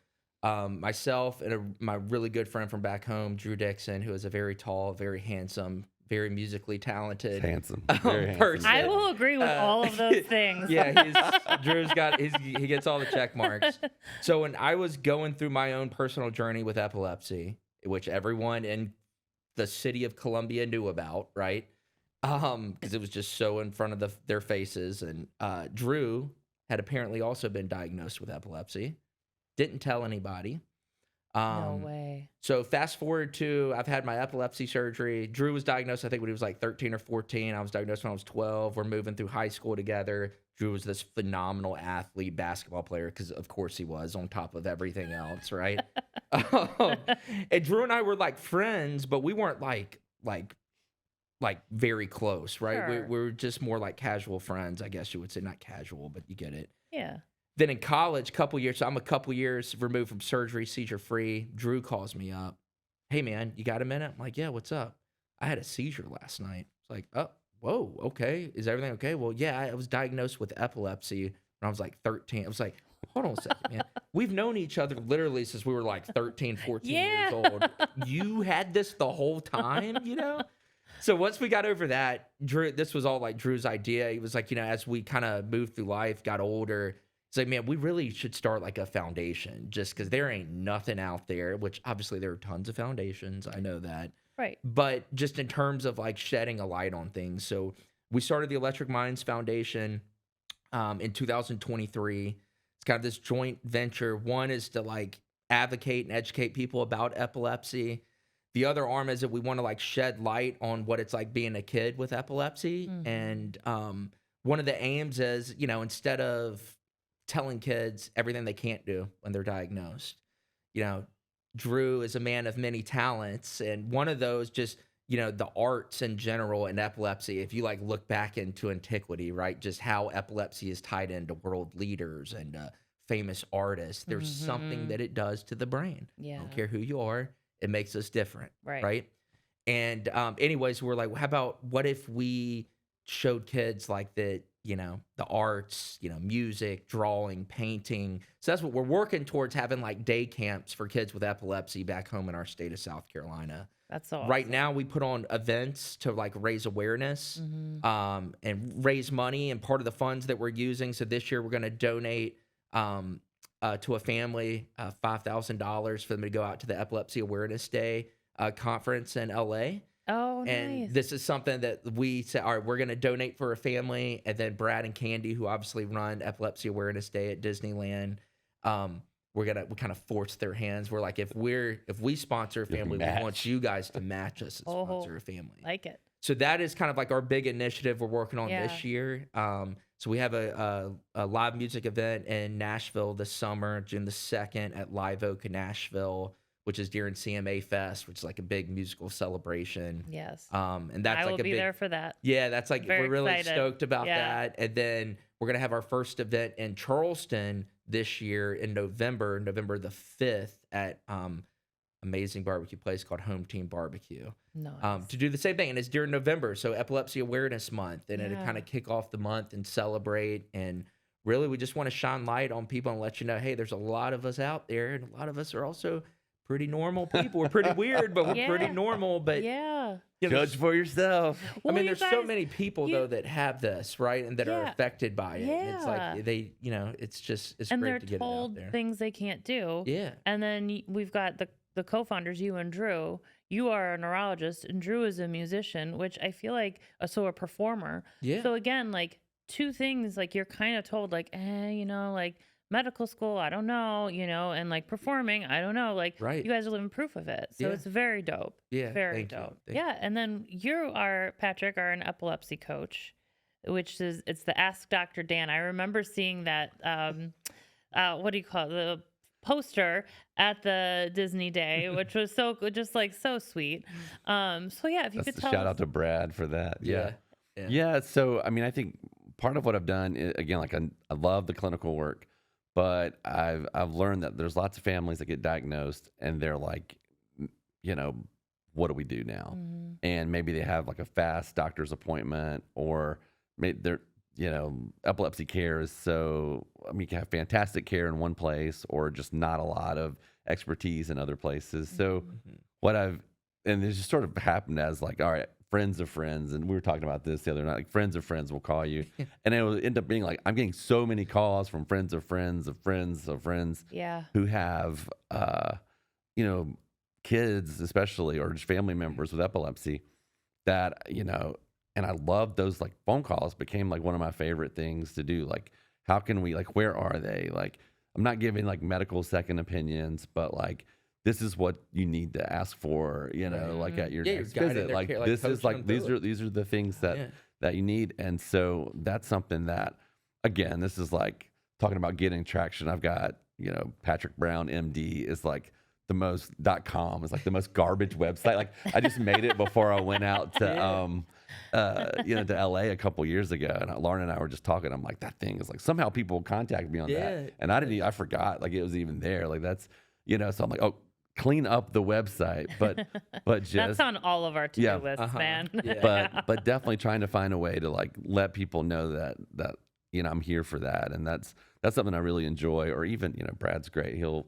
[SPEAKER 3] myself and my really good friend from back home, Drew Dixon, who is a very tall, very handsome, very musically talented,
[SPEAKER 2] Handsome. Very
[SPEAKER 3] person.
[SPEAKER 2] handsome.
[SPEAKER 1] I will agree with all of those things.
[SPEAKER 3] Yeah, Drew's got he gets all the check marks. So when I was going through my own personal journey with epilepsy, which everyone in the city of Columbia knew about, right? Because it was just so in front of their faces. And Drew had apparently also been diagnosed with epilepsy. Didn't tell anybody.
[SPEAKER 1] No way.
[SPEAKER 3] So fast forward to I've had my epilepsy surgery. Drew was diagnosed, I think, when he was like 13 or 14. I was diagnosed when I was 12. We're moving through high school together. Drew was this phenomenal athlete, basketball player, because of course he was, on top of everything else, right? And Drew and I were like friends, but we weren't like very close, right?
[SPEAKER 1] Sure.
[SPEAKER 3] We were just more like casual friends, I guess you would say. Not casual, but you get it.
[SPEAKER 1] Yeah.
[SPEAKER 3] Then in college, so I'm a couple years removed from surgery, seizure free. Drew calls me up. Hey man, you got a minute? I'm like, yeah, what's up? I had a seizure last night. It's like, oh, whoa, okay. Is everything okay? Well, yeah, I was diagnosed with epilepsy when I was like 13. I was like, hold on a second, man. We've known each other literally since we were like 13, 14 years old. You had this the whole time, So once we got over that, Drew, this was all like Drew's idea. He was like, as we kind of moved through life, got older, it's like, man, we really should start like a foundation just because there ain't nothing out there, which obviously there are tons of foundations. I know that.
[SPEAKER 1] Right.
[SPEAKER 3] But just in terms of like shedding a light on things. So we started the Electric Minds Foundation in 2023. It's kind of this joint venture. One is to like advocate and educate people about epilepsy. The other arm is that we want to like shed light on what it's like being a kid with epilepsy.
[SPEAKER 1] Mhm.
[SPEAKER 3] And one of the aims is, instead of telling kids everything they can't do when they're diagnosed, Drew is a man of many talents. And one of those just, the arts in general and epilepsy, if you like look back into antiquity, right? Just how epilepsy is tied into world leaders and famous artists. There's something that it does to the brain.
[SPEAKER 1] Yeah.
[SPEAKER 3] I don't care who you are. It makes us different.
[SPEAKER 1] Right.
[SPEAKER 3] And anyways, we're like, how about what if we showed kids like that, the arts, music, drawing, painting. So that's what we're working towards, having like day camps for kids with epilepsy back home in our state of South Carolina.
[SPEAKER 1] That's so
[SPEAKER 3] Right
[SPEAKER 1] awesome.
[SPEAKER 3] now we put on events to like raise awareness and raise money, and part of the funds that we're using. So this year we're going to donate to a family $5,000 for them to go out to the Epilepsy Awareness Day conference in LA.
[SPEAKER 1] Oh,
[SPEAKER 3] And
[SPEAKER 1] nice.
[SPEAKER 3] this is something that we said, all right, we're going to donate for a family. And then Brad and Candy, who obviously run Epilepsy Awareness Day at Disneyland, we kind of force their hands. We're like, if we sponsor a family, we want you guys to match us and sponsor a family.
[SPEAKER 1] Like it.
[SPEAKER 3] So that is kind of like our big initiative we're working on this year. So we have a live music event in Nashville this summer, June the 2nd at Live Oak in Nashville, which is during CMA Fest, which is like a big musical celebration.
[SPEAKER 1] Yes.
[SPEAKER 3] And that's
[SPEAKER 1] I
[SPEAKER 3] like
[SPEAKER 1] will
[SPEAKER 3] a
[SPEAKER 1] be
[SPEAKER 3] big,
[SPEAKER 1] there for that.
[SPEAKER 3] yeah, that's like,
[SPEAKER 1] Very
[SPEAKER 3] we're really
[SPEAKER 1] excited.
[SPEAKER 3] stoked about
[SPEAKER 1] Yeah.
[SPEAKER 3] that. And then we're going to have our first event in Charleston this year in November the 5th at amazing barbecue place called Home Team Barbecue.
[SPEAKER 1] Nice.
[SPEAKER 3] To do the same thing. And it's during November, so Epilepsy Awareness Month. And it'll
[SPEAKER 1] Yeah.
[SPEAKER 3] kind of kick off the month and celebrate. And really, we just want to shine light on people and let you know, hey, there's a lot of us out there. And a lot of us are also pretty normal people. We're pretty weird, but we're pretty
[SPEAKER 1] Yeah.
[SPEAKER 3] normal. But
[SPEAKER 1] Yeah.
[SPEAKER 3] you know,
[SPEAKER 2] Judge for yourself.
[SPEAKER 3] I
[SPEAKER 1] Well,
[SPEAKER 3] mean,
[SPEAKER 1] you
[SPEAKER 3] there's so
[SPEAKER 1] guys-
[SPEAKER 3] many people
[SPEAKER 1] you-
[SPEAKER 3] though that have this, right, and that are
[SPEAKER 1] Yeah.
[SPEAKER 3] affected by it. And it's
[SPEAKER 1] Yeah.
[SPEAKER 3] like they, you know, it's
[SPEAKER 1] And
[SPEAKER 3] great
[SPEAKER 1] they're
[SPEAKER 3] to get
[SPEAKER 1] told
[SPEAKER 3] it out there.
[SPEAKER 1] things they can't do.
[SPEAKER 3] Yeah,
[SPEAKER 1] And then we've got the co-founders, you and Drew. You are a neurologist, and Drew is a musician, which I feel like a performer.
[SPEAKER 3] yeah,
[SPEAKER 1] So again, like two things, like you're kind of told, like, you know, like medical school, I don't know, you know, and like performing, I don't know, like
[SPEAKER 3] Right.
[SPEAKER 1] you guys are living proof of it. So
[SPEAKER 3] Yeah.
[SPEAKER 1] it's very dope.
[SPEAKER 3] yeah.
[SPEAKER 1] Very
[SPEAKER 3] thank you,
[SPEAKER 1] dope.
[SPEAKER 3] thank you.
[SPEAKER 1] Yeah, and then Patrick, are an epilepsy coach, which is it's the Ask Dr. Dan. I remember seeing that what do you call it? The poster at the Disney Day, which was so sweet. So yeah, if you
[SPEAKER 2] That's
[SPEAKER 1] could
[SPEAKER 2] the
[SPEAKER 1] tell
[SPEAKER 2] shout
[SPEAKER 1] us,
[SPEAKER 2] out to Brad for that.
[SPEAKER 3] Yeah,
[SPEAKER 2] Yeah. So, I mean, I think part of what I've done, again, like I love the clinical work, but I've learned that there's lots of families that get diagnosed and they're like, you know, what do we do now?
[SPEAKER 1] Mhm.
[SPEAKER 2] And maybe they have like a fast doctor's appointment, or maybe they're, you know, epilepsy care is so, I mean, you can have fantastic care in one place or just not a lot of expertise in other places. So and it just sort of happened as like, all right, friends of friends. And we were talking about this the other night, like friends of friends will call you. And it will end up being like, I'm getting so many calls from friends of friends of friends of friends
[SPEAKER 1] Yeah.
[SPEAKER 2] who have, you know, kids especially, or just family members with epilepsy that, you know, and I love those like phone calls became like one of my favorite things to do. Like, how can we, like, where are they? Like, I'm not giving like medical second opinions, but like, this is what you need to ask for, you know, like at your
[SPEAKER 3] Yeah, you're
[SPEAKER 2] next
[SPEAKER 3] guiding
[SPEAKER 2] visit.
[SPEAKER 3] their
[SPEAKER 2] Like,
[SPEAKER 3] care, like
[SPEAKER 2] this is
[SPEAKER 3] coaching
[SPEAKER 2] like,
[SPEAKER 3] them through
[SPEAKER 2] these are the things that,
[SPEAKER 3] Yeah.
[SPEAKER 2] that you need. And so that's something that, again, this is like talking about getting traction. I've got, you know, Patrick Brown, MD is like the most .com is like the most garbage website. Like, I just made it before I went out to, you know, to LA a couple years ago, and Lauren and I were just talking. I'm like, that thing is like, somehow people contact me on
[SPEAKER 3] Yeah.
[SPEAKER 2] that, and I forgot like it was even there. Like, that's, you know, so I'm like, oh, clean up the website, but just
[SPEAKER 1] That's on all of our to-do
[SPEAKER 2] Yeah.
[SPEAKER 1] lists, man.
[SPEAKER 3] Yeah.
[SPEAKER 2] but definitely trying to find a way to like let people know that you know, I'm here for that, and that's something I really enjoy. Or even, you know, Brad's great. He'll,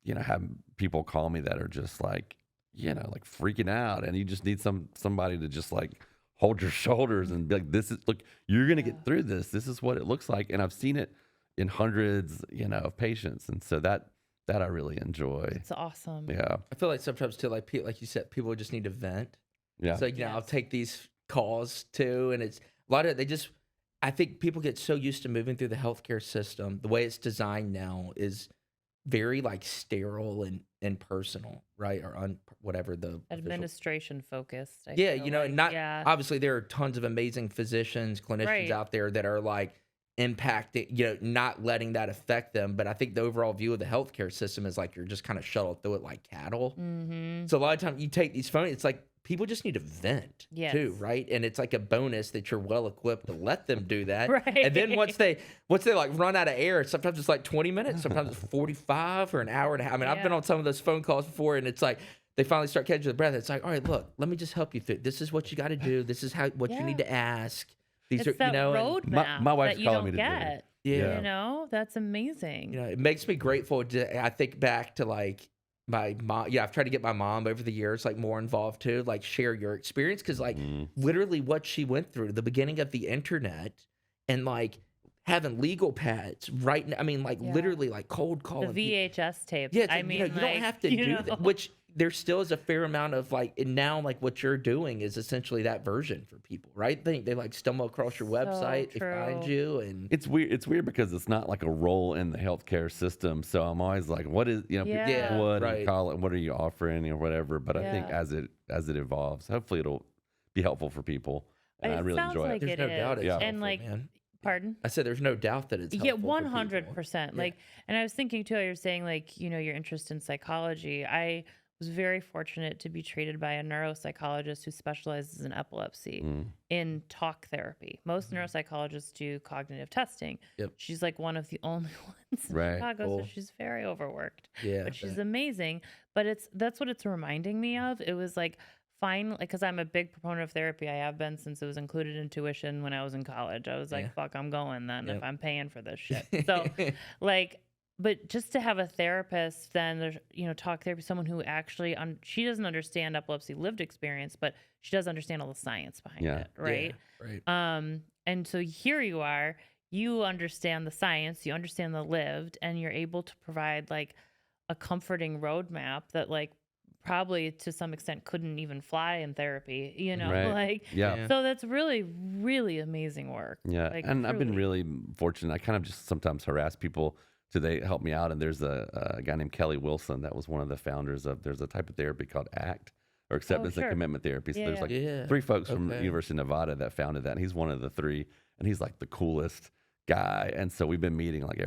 [SPEAKER 2] you know, have people call me that are just like, you know, like freaking out, and you just need somebody to just like hold your shoulders and be like, look, you're gonna get through this. This is what it looks like, and I've seen it in hundreds, you know, of patients, and so that I really enjoy.
[SPEAKER 1] It's awesome.
[SPEAKER 2] Yeah,
[SPEAKER 3] I feel like sometimes too, like you said, people just need to vent.
[SPEAKER 2] yeah,
[SPEAKER 3] So, you know, I'll
[SPEAKER 1] Yes.
[SPEAKER 3] take these calls too, and it's a lot of I think people get so used to moving through the healthcare system. The way it's designed now is very like sterile and personal, right? Or whatever the official.
[SPEAKER 1] Administration focused. I
[SPEAKER 3] Yeah,
[SPEAKER 1] feel
[SPEAKER 3] you know,
[SPEAKER 1] like.
[SPEAKER 3] and not
[SPEAKER 1] Yeah.
[SPEAKER 3] obviously there are tons of amazing physicians, clinicians
[SPEAKER 1] Right.
[SPEAKER 3] out there that are like impacting, you know, not letting that affect them. But I think the overall view of the healthcare system is like you're just kind of shuttled through it like cattle.
[SPEAKER 1] Mm-hmm.
[SPEAKER 3] So a lot of times you take these phones, it's like people just need to vent too,
[SPEAKER 1] Yes.
[SPEAKER 3] right? And it's like a bonus that you're well equipped to let them do that.
[SPEAKER 1] Right.
[SPEAKER 3] And then once they like run out of air, sometimes it's like 20 minutes, sometimes it's 45 or an hour and a half. I mean, I've been
[SPEAKER 1] Yeah.
[SPEAKER 3] on some of those phone calls before, and it's like they finally start catching their breath. It's like, all right, look, let me just help you through. This is what you got to do. This is what you need to ask. These
[SPEAKER 1] It's
[SPEAKER 3] are,
[SPEAKER 1] that
[SPEAKER 3] you know, and,
[SPEAKER 1] roadmap
[SPEAKER 2] my wife's
[SPEAKER 1] that you
[SPEAKER 2] calling
[SPEAKER 1] don't
[SPEAKER 2] me to do it.
[SPEAKER 1] get.
[SPEAKER 3] Yeah.
[SPEAKER 1] You know, that's amazing.
[SPEAKER 3] you know, it makes me grateful. I think back to like my mom. Yeah, I've tried to get my mom over the years like more involved too, like share your experience, because like literally what she went through, the beginning of the internet, and like having legal pads right now. I mean, like
[SPEAKER 1] Yeah.
[SPEAKER 3] literally like cold
[SPEAKER 1] The
[SPEAKER 3] calling.
[SPEAKER 1] VHS tapes.
[SPEAKER 3] Yeah, it's
[SPEAKER 1] I
[SPEAKER 3] like,
[SPEAKER 1] mean,
[SPEAKER 3] you know, you don't
[SPEAKER 1] like,
[SPEAKER 3] have to
[SPEAKER 1] you
[SPEAKER 3] do
[SPEAKER 1] know.
[SPEAKER 3] that. Which there still is a fair amount of like, and now like what you're doing is essentially that version for people, right? They like stumble across your
[SPEAKER 1] So
[SPEAKER 3] website, they find
[SPEAKER 1] true.
[SPEAKER 3] you, and
[SPEAKER 2] It's weird. It's weird because it's not like a role in the healthcare system. So I'm always like, what is, you know, people
[SPEAKER 1] Yeah.
[SPEAKER 2] what
[SPEAKER 3] Right.
[SPEAKER 2] and call it, what are you offering or whatever. But I think
[SPEAKER 1] Yeah.
[SPEAKER 2] as it evolves, hopefully it'll be helpful for people. And I
[SPEAKER 1] It
[SPEAKER 2] really
[SPEAKER 1] sounds
[SPEAKER 2] enjoy
[SPEAKER 1] like
[SPEAKER 2] it.
[SPEAKER 3] there's
[SPEAKER 1] it
[SPEAKER 3] no doubt
[SPEAKER 1] is.
[SPEAKER 3] it's
[SPEAKER 2] Yeah.
[SPEAKER 1] And
[SPEAKER 3] helpful,
[SPEAKER 1] like
[SPEAKER 3] man.
[SPEAKER 1] Pardon?
[SPEAKER 3] I said there's no doubt that it's helpful
[SPEAKER 1] Yeah,
[SPEAKER 3] for people.
[SPEAKER 1] 100%. Like, and I was thinking too, you're saying like, your interest in psychology. I was very fortunate to be treated by a neuropsychologist who specializes in epilepsy in talk therapy. Most neuropsychologists do cognitive testing.
[SPEAKER 3] Yep.
[SPEAKER 1] She's like one of the only ones in
[SPEAKER 2] Right.
[SPEAKER 1] Chicago,
[SPEAKER 3] Cool.
[SPEAKER 1] so she's very overworked.
[SPEAKER 3] Yeah,
[SPEAKER 1] But she's
[SPEAKER 3] but-
[SPEAKER 1] amazing. But that's what it's reminding me of. It was like finally, because I'm a big proponent of therapy. I have been since it was included in tuition when I was in college. I was like,
[SPEAKER 3] Yeah.
[SPEAKER 1] fuck, I'm going then
[SPEAKER 3] Yep.
[SPEAKER 1] if I'm paying for this shit. So like, but just to have a therapist, then there's, talk therapy, someone who actually, she doesn't understand epilepsy lived experience, but she does understand all the science behind
[SPEAKER 2] Yeah.
[SPEAKER 1] it. Right.
[SPEAKER 3] Yeah, right.
[SPEAKER 1] And so here you are, you understand the science, you understand the lived, and you're able to provide like a comforting roadmap that like probably to some extent couldn't even fly in therapy,
[SPEAKER 2] Right.
[SPEAKER 1] like,
[SPEAKER 2] Yeah.
[SPEAKER 1] so that's really, really amazing work.
[SPEAKER 2] Yeah.
[SPEAKER 1] Like,
[SPEAKER 2] And I've been
[SPEAKER 1] truly.
[SPEAKER 2] really fortunate. I kind of just sometimes harass people till they help me out. And there's a guy named Kelly Wilson that was one of the founders of, there's a type of therapy called ACT, or acceptance
[SPEAKER 1] sure.
[SPEAKER 2] and commitment therapy. So
[SPEAKER 1] Yeah,
[SPEAKER 2] there's
[SPEAKER 1] yeah.
[SPEAKER 2] like
[SPEAKER 3] Yeah.
[SPEAKER 2] 3 folks from
[SPEAKER 3] Okay.
[SPEAKER 2] University of Nevada that founded that. And he's one of the 3. And he's like the coolest guy. And so we've been meeting like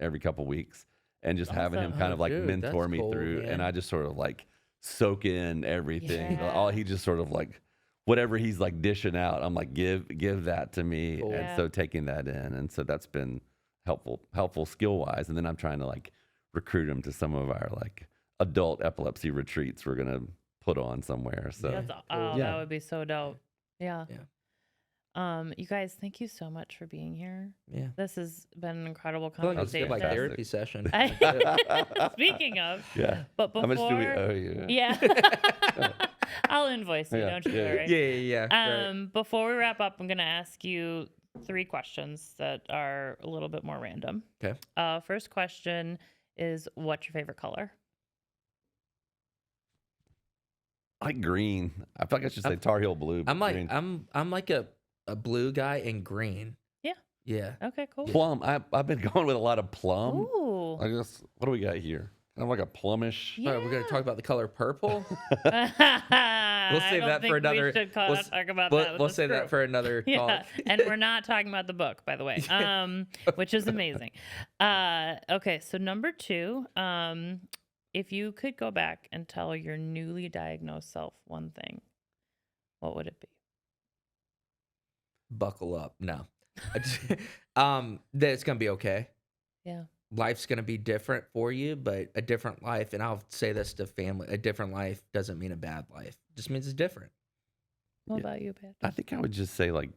[SPEAKER 2] every couple weeks and just having him
[SPEAKER 1] Awesome.
[SPEAKER 2] kind of like
[SPEAKER 3] Dude,
[SPEAKER 2] mentor
[SPEAKER 3] that's
[SPEAKER 2] me
[SPEAKER 3] cool,
[SPEAKER 2] through. And
[SPEAKER 3] yeah.
[SPEAKER 2] I just sort of like soak in everything.
[SPEAKER 1] Yeah.
[SPEAKER 2] All he just sort of like, whatever he's like dishing out, I'm like, give that to me.
[SPEAKER 3] Cool.
[SPEAKER 2] And
[SPEAKER 1] Yeah.
[SPEAKER 2] so taking that in. And so that's been helpful skill wise. And then I'm trying to like recruit him to some of our like adult epilepsy retreats we're gonna put on somewhere. So
[SPEAKER 1] That's,
[SPEAKER 3] Cool.
[SPEAKER 2] Yeah.
[SPEAKER 1] that would be so dope. Yeah.
[SPEAKER 3] Yeah.
[SPEAKER 1] You guys, thank you so much for being here.
[SPEAKER 3] Yeah.
[SPEAKER 1] This has been an incredible
[SPEAKER 3] I feel like it's a
[SPEAKER 1] conversation.
[SPEAKER 3] good like
[SPEAKER 2] Fantastic.
[SPEAKER 3] therapy session.
[SPEAKER 1] Speaking of,
[SPEAKER 2] yeah.
[SPEAKER 1] but
[SPEAKER 2] How
[SPEAKER 1] before,
[SPEAKER 2] much do we owe you?
[SPEAKER 1] yeah, I'll invoice you.
[SPEAKER 2] Yeah,
[SPEAKER 1] Don't you
[SPEAKER 2] yeah,
[SPEAKER 1] worry.
[SPEAKER 3] Yeah. Right.
[SPEAKER 1] Before we wrap up, I'm gonna ask you 3 questions that are a little bit more random.
[SPEAKER 3] Okay.
[SPEAKER 1] First question is, what's your favorite color?
[SPEAKER 2] I like green. I feel like I should say Tar Heel blue. but
[SPEAKER 3] I'm like
[SPEAKER 2] green.
[SPEAKER 3] I'm like a blue guy in green.
[SPEAKER 1] Yeah.
[SPEAKER 3] Yeah.
[SPEAKER 1] Okay, cool.
[SPEAKER 2] Plum. I've been going with a lot of plum.
[SPEAKER 1] Ooh.
[SPEAKER 2] I guess. What do we got here? Kind of like a plummish.
[SPEAKER 1] Yeah.
[SPEAKER 3] All right, we're gonna talk about the color purple.
[SPEAKER 1] We'll
[SPEAKER 3] save that for another-
[SPEAKER 1] We should
[SPEAKER 3] we'll
[SPEAKER 1] talk about
[SPEAKER 3] We'll,
[SPEAKER 1] that. With
[SPEAKER 3] we'll
[SPEAKER 1] this
[SPEAKER 3] save that
[SPEAKER 1] group.
[SPEAKER 3] for another
[SPEAKER 1] Yeah,
[SPEAKER 3] talk.
[SPEAKER 1] and we're not talking about the book, by the way, which is amazing. Okay, so number 2, if you could go back and tell your newly diagnosed self one thing, what would it be?
[SPEAKER 3] Buckle up. No. That it's gonna be okay.
[SPEAKER 1] Yeah.
[SPEAKER 3] Life's gonna be different for you, but a different life, and I'll say this to family, a different life doesn't mean a bad life. It just means it's different.
[SPEAKER 1] What
[SPEAKER 2] Yeah.
[SPEAKER 1] about you, Pat?
[SPEAKER 2] I think I would just say like,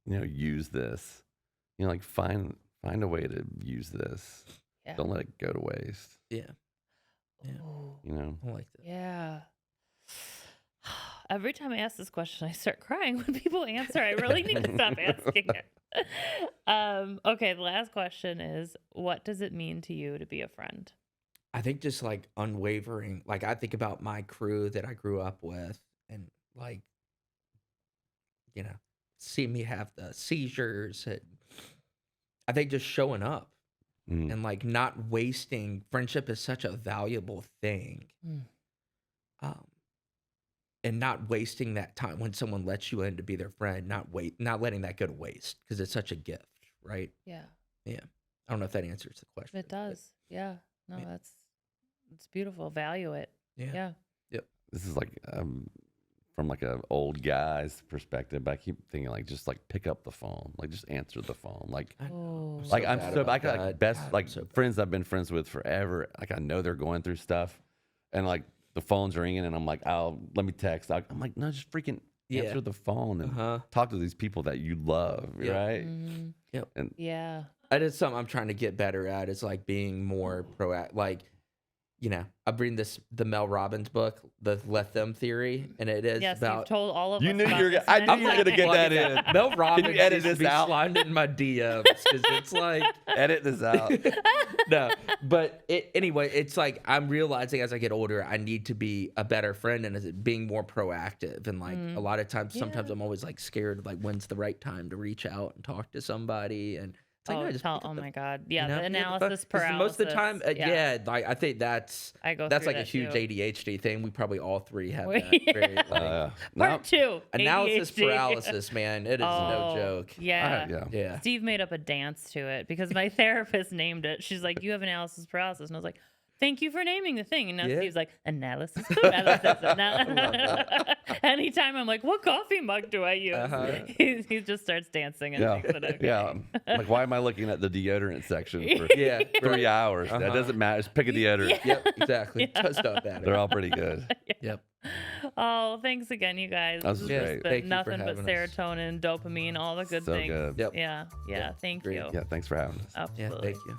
[SPEAKER 2] use this. Like find a way to use this.
[SPEAKER 1] Yeah.
[SPEAKER 2] Don't let it go to waste.
[SPEAKER 3] Yeah. Yeah.
[SPEAKER 1] Ooh,
[SPEAKER 3] I like that.
[SPEAKER 1] yeah. Every time I ask this question, I start crying when people answer. I really need to stop asking it. Okay, the last question is, what does it mean to you to be a friend?
[SPEAKER 3] I think just like unwavering. Like I think about my crew that I grew up with, and like, see me have the seizures. And I think just showing up
[SPEAKER 2] Mm.
[SPEAKER 3] and like not wasting. Friendship is such a valuable thing.
[SPEAKER 1] Mm.
[SPEAKER 3] And not wasting that time when someone lets you in to be their friend. Not letting that go to waste because it's such a gift, right?
[SPEAKER 1] Yeah,
[SPEAKER 3] I don't know if that answers the question.
[SPEAKER 1] it
[SPEAKER 3] but
[SPEAKER 1] does. Yeah. No,
[SPEAKER 3] Yeah.
[SPEAKER 1] it's beautiful. Value it.
[SPEAKER 3] Yeah.
[SPEAKER 1] Yeah.
[SPEAKER 2] This is like from like a old guy's perspective, but I keep thinking like just like pick up the phone, like just answer the phone, like
[SPEAKER 1] Oh.
[SPEAKER 3] so
[SPEAKER 2] like I'm
[SPEAKER 3] bad
[SPEAKER 2] so
[SPEAKER 3] about
[SPEAKER 2] like
[SPEAKER 3] that.
[SPEAKER 2] best
[SPEAKER 3] God,
[SPEAKER 2] like
[SPEAKER 3] I'm so bad.
[SPEAKER 2] friends I've been friends with forever. Like I know they're going through stuff, and like the phone's ringing, and I'm like, let me text. I'm like, no, just freaking
[SPEAKER 3] Yeah.
[SPEAKER 2] answer the phone and
[SPEAKER 3] Uh-huh.
[SPEAKER 2] talk to these people that you love,
[SPEAKER 3] Yeah.
[SPEAKER 2] right?
[SPEAKER 1] Mhm.
[SPEAKER 2] And
[SPEAKER 1] Yeah.
[SPEAKER 3] That is something I'm trying to get better at. Is like being more proactive. Like, I'm reading the Mel Robbins book, the Let Them Theory, and it is
[SPEAKER 1] Yes,
[SPEAKER 3] about.
[SPEAKER 1] you've told all of
[SPEAKER 2] You
[SPEAKER 1] us
[SPEAKER 2] knew
[SPEAKER 1] about
[SPEAKER 2] you were
[SPEAKER 1] this
[SPEAKER 2] gonna- I
[SPEAKER 1] many
[SPEAKER 2] knew you were
[SPEAKER 1] times.
[SPEAKER 2] gonna get that in.
[SPEAKER 3] Mel Robbins
[SPEAKER 2] edit
[SPEAKER 3] needs to
[SPEAKER 2] this
[SPEAKER 3] be
[SPEAKER 2] out?
[SPEAKER 3] sliding in my DMs because it's like
[SPEAKER 2] edit this out.
[SPEAKER 3] no. But anyway, it's like I'm realizing as I get older, I need to be a better friend and is it being more proactive. And like a lot of times, sometimes
[SPEAKER 1] Yeah.
[SPEAKER 3] I'm always like scared of like when's the right time to reach out and talk to somebody. And like, no, just pick up
[SPEAKER 1] oh
[SPEAKER 3] the-
[SPEAKER 1] my God. Yeah,
[SPEAKER 3] you know,
[SPEAKER 1] the
[SPEAKER 3] pick up the phone.
[SPEAKER 1] analysis
[SPEAKER 3] 'Cause
[SPEAKER 1] paralysis.
[SPEAKER 3] most of the time, like I think that's
[SPEAKER 1] I go
[SPEAKER 3] that's
[SPEAKER 1] through
[SPEAKER 3] like a
[SPEAKER 1] that
[SPEAKER 3] huge
[SPEAKER 1] too.
[SPEAKER 3] ADHD thing. We probably all three have
[SPEAKER 1] We-
[SPEAKER 3] that. Very, like,
[SPEAKER 2] No,
[SPEAKER 1] Part 2.
[SPEAKER 3] analysis
[SPEAKER 1] ADHD.
[SPEAKER 3] paralysis, man. It is no
[SPEAKER 1] Oh,
[SPEAKER 3] joke.
[SPEAKER 1] Yeah.
[SPEAKER 2] yeah.
[SPEAKER 3] Yeah.
[SPEAKER 1] Steve made up a dance to it because my therapist named it. She's like, you have analysis paralysis. And I was like, thank you for naming the thing. And now
[SPEAKER 3] Yeah.
[SPEAKER 1] Steve's like, analysis paralysis. Anytime I'm like, what coffee mug do I use?
[SPEAKER 3] Uh-huh.
[SPEAKER 1] He just starts dancing and
[SPEAKER 2] Yeah.
[SPEAKER 1] makes it okay.
[SPEAKER 2] Yeah. Like, why am I looking at the deodorant section for
[SPEAKER 3] Yeah.
[SPEAKER 2] 3 hours? That doesn't matter. Just pick a deodorant.
[SPEAKER 3] Yep. Exactly. Does not matter.
[SPEAKER 2] They're all pretty good.
[SPEAKER 3] Yep.
[SPEAKER 1] Oh, thanks again, you guys.
[SPEAKER 2] This was
[SPEAKER 1] It's
[SPEAKER 2] great.
[SPEAKER 1] just been
[SPEAKER 3] Thank you for
[SPEAKER 1] nothing but
[SPEAKER 3] having us.
[SPEAKER 1] serotonin, dopamine, all the good
[SPEAKER 2] So
[SPEAKER 1] things.
[SPEAKER 2] good.
[SPEAKER 3] Yep.
[SPEAKER 1] Yeah.
[SPEAKER 3] Yep.
[SPEAKER 1] Thank
[SPEAKER 3] Great.
[SPEAKER 1] you.
[SPEAKER 2] Yeah. Thanks for having us.
[SPEAKER 3] Yeah.
[SPEAKER 1] Absolutely.
[SPEAKER 3] Thank you.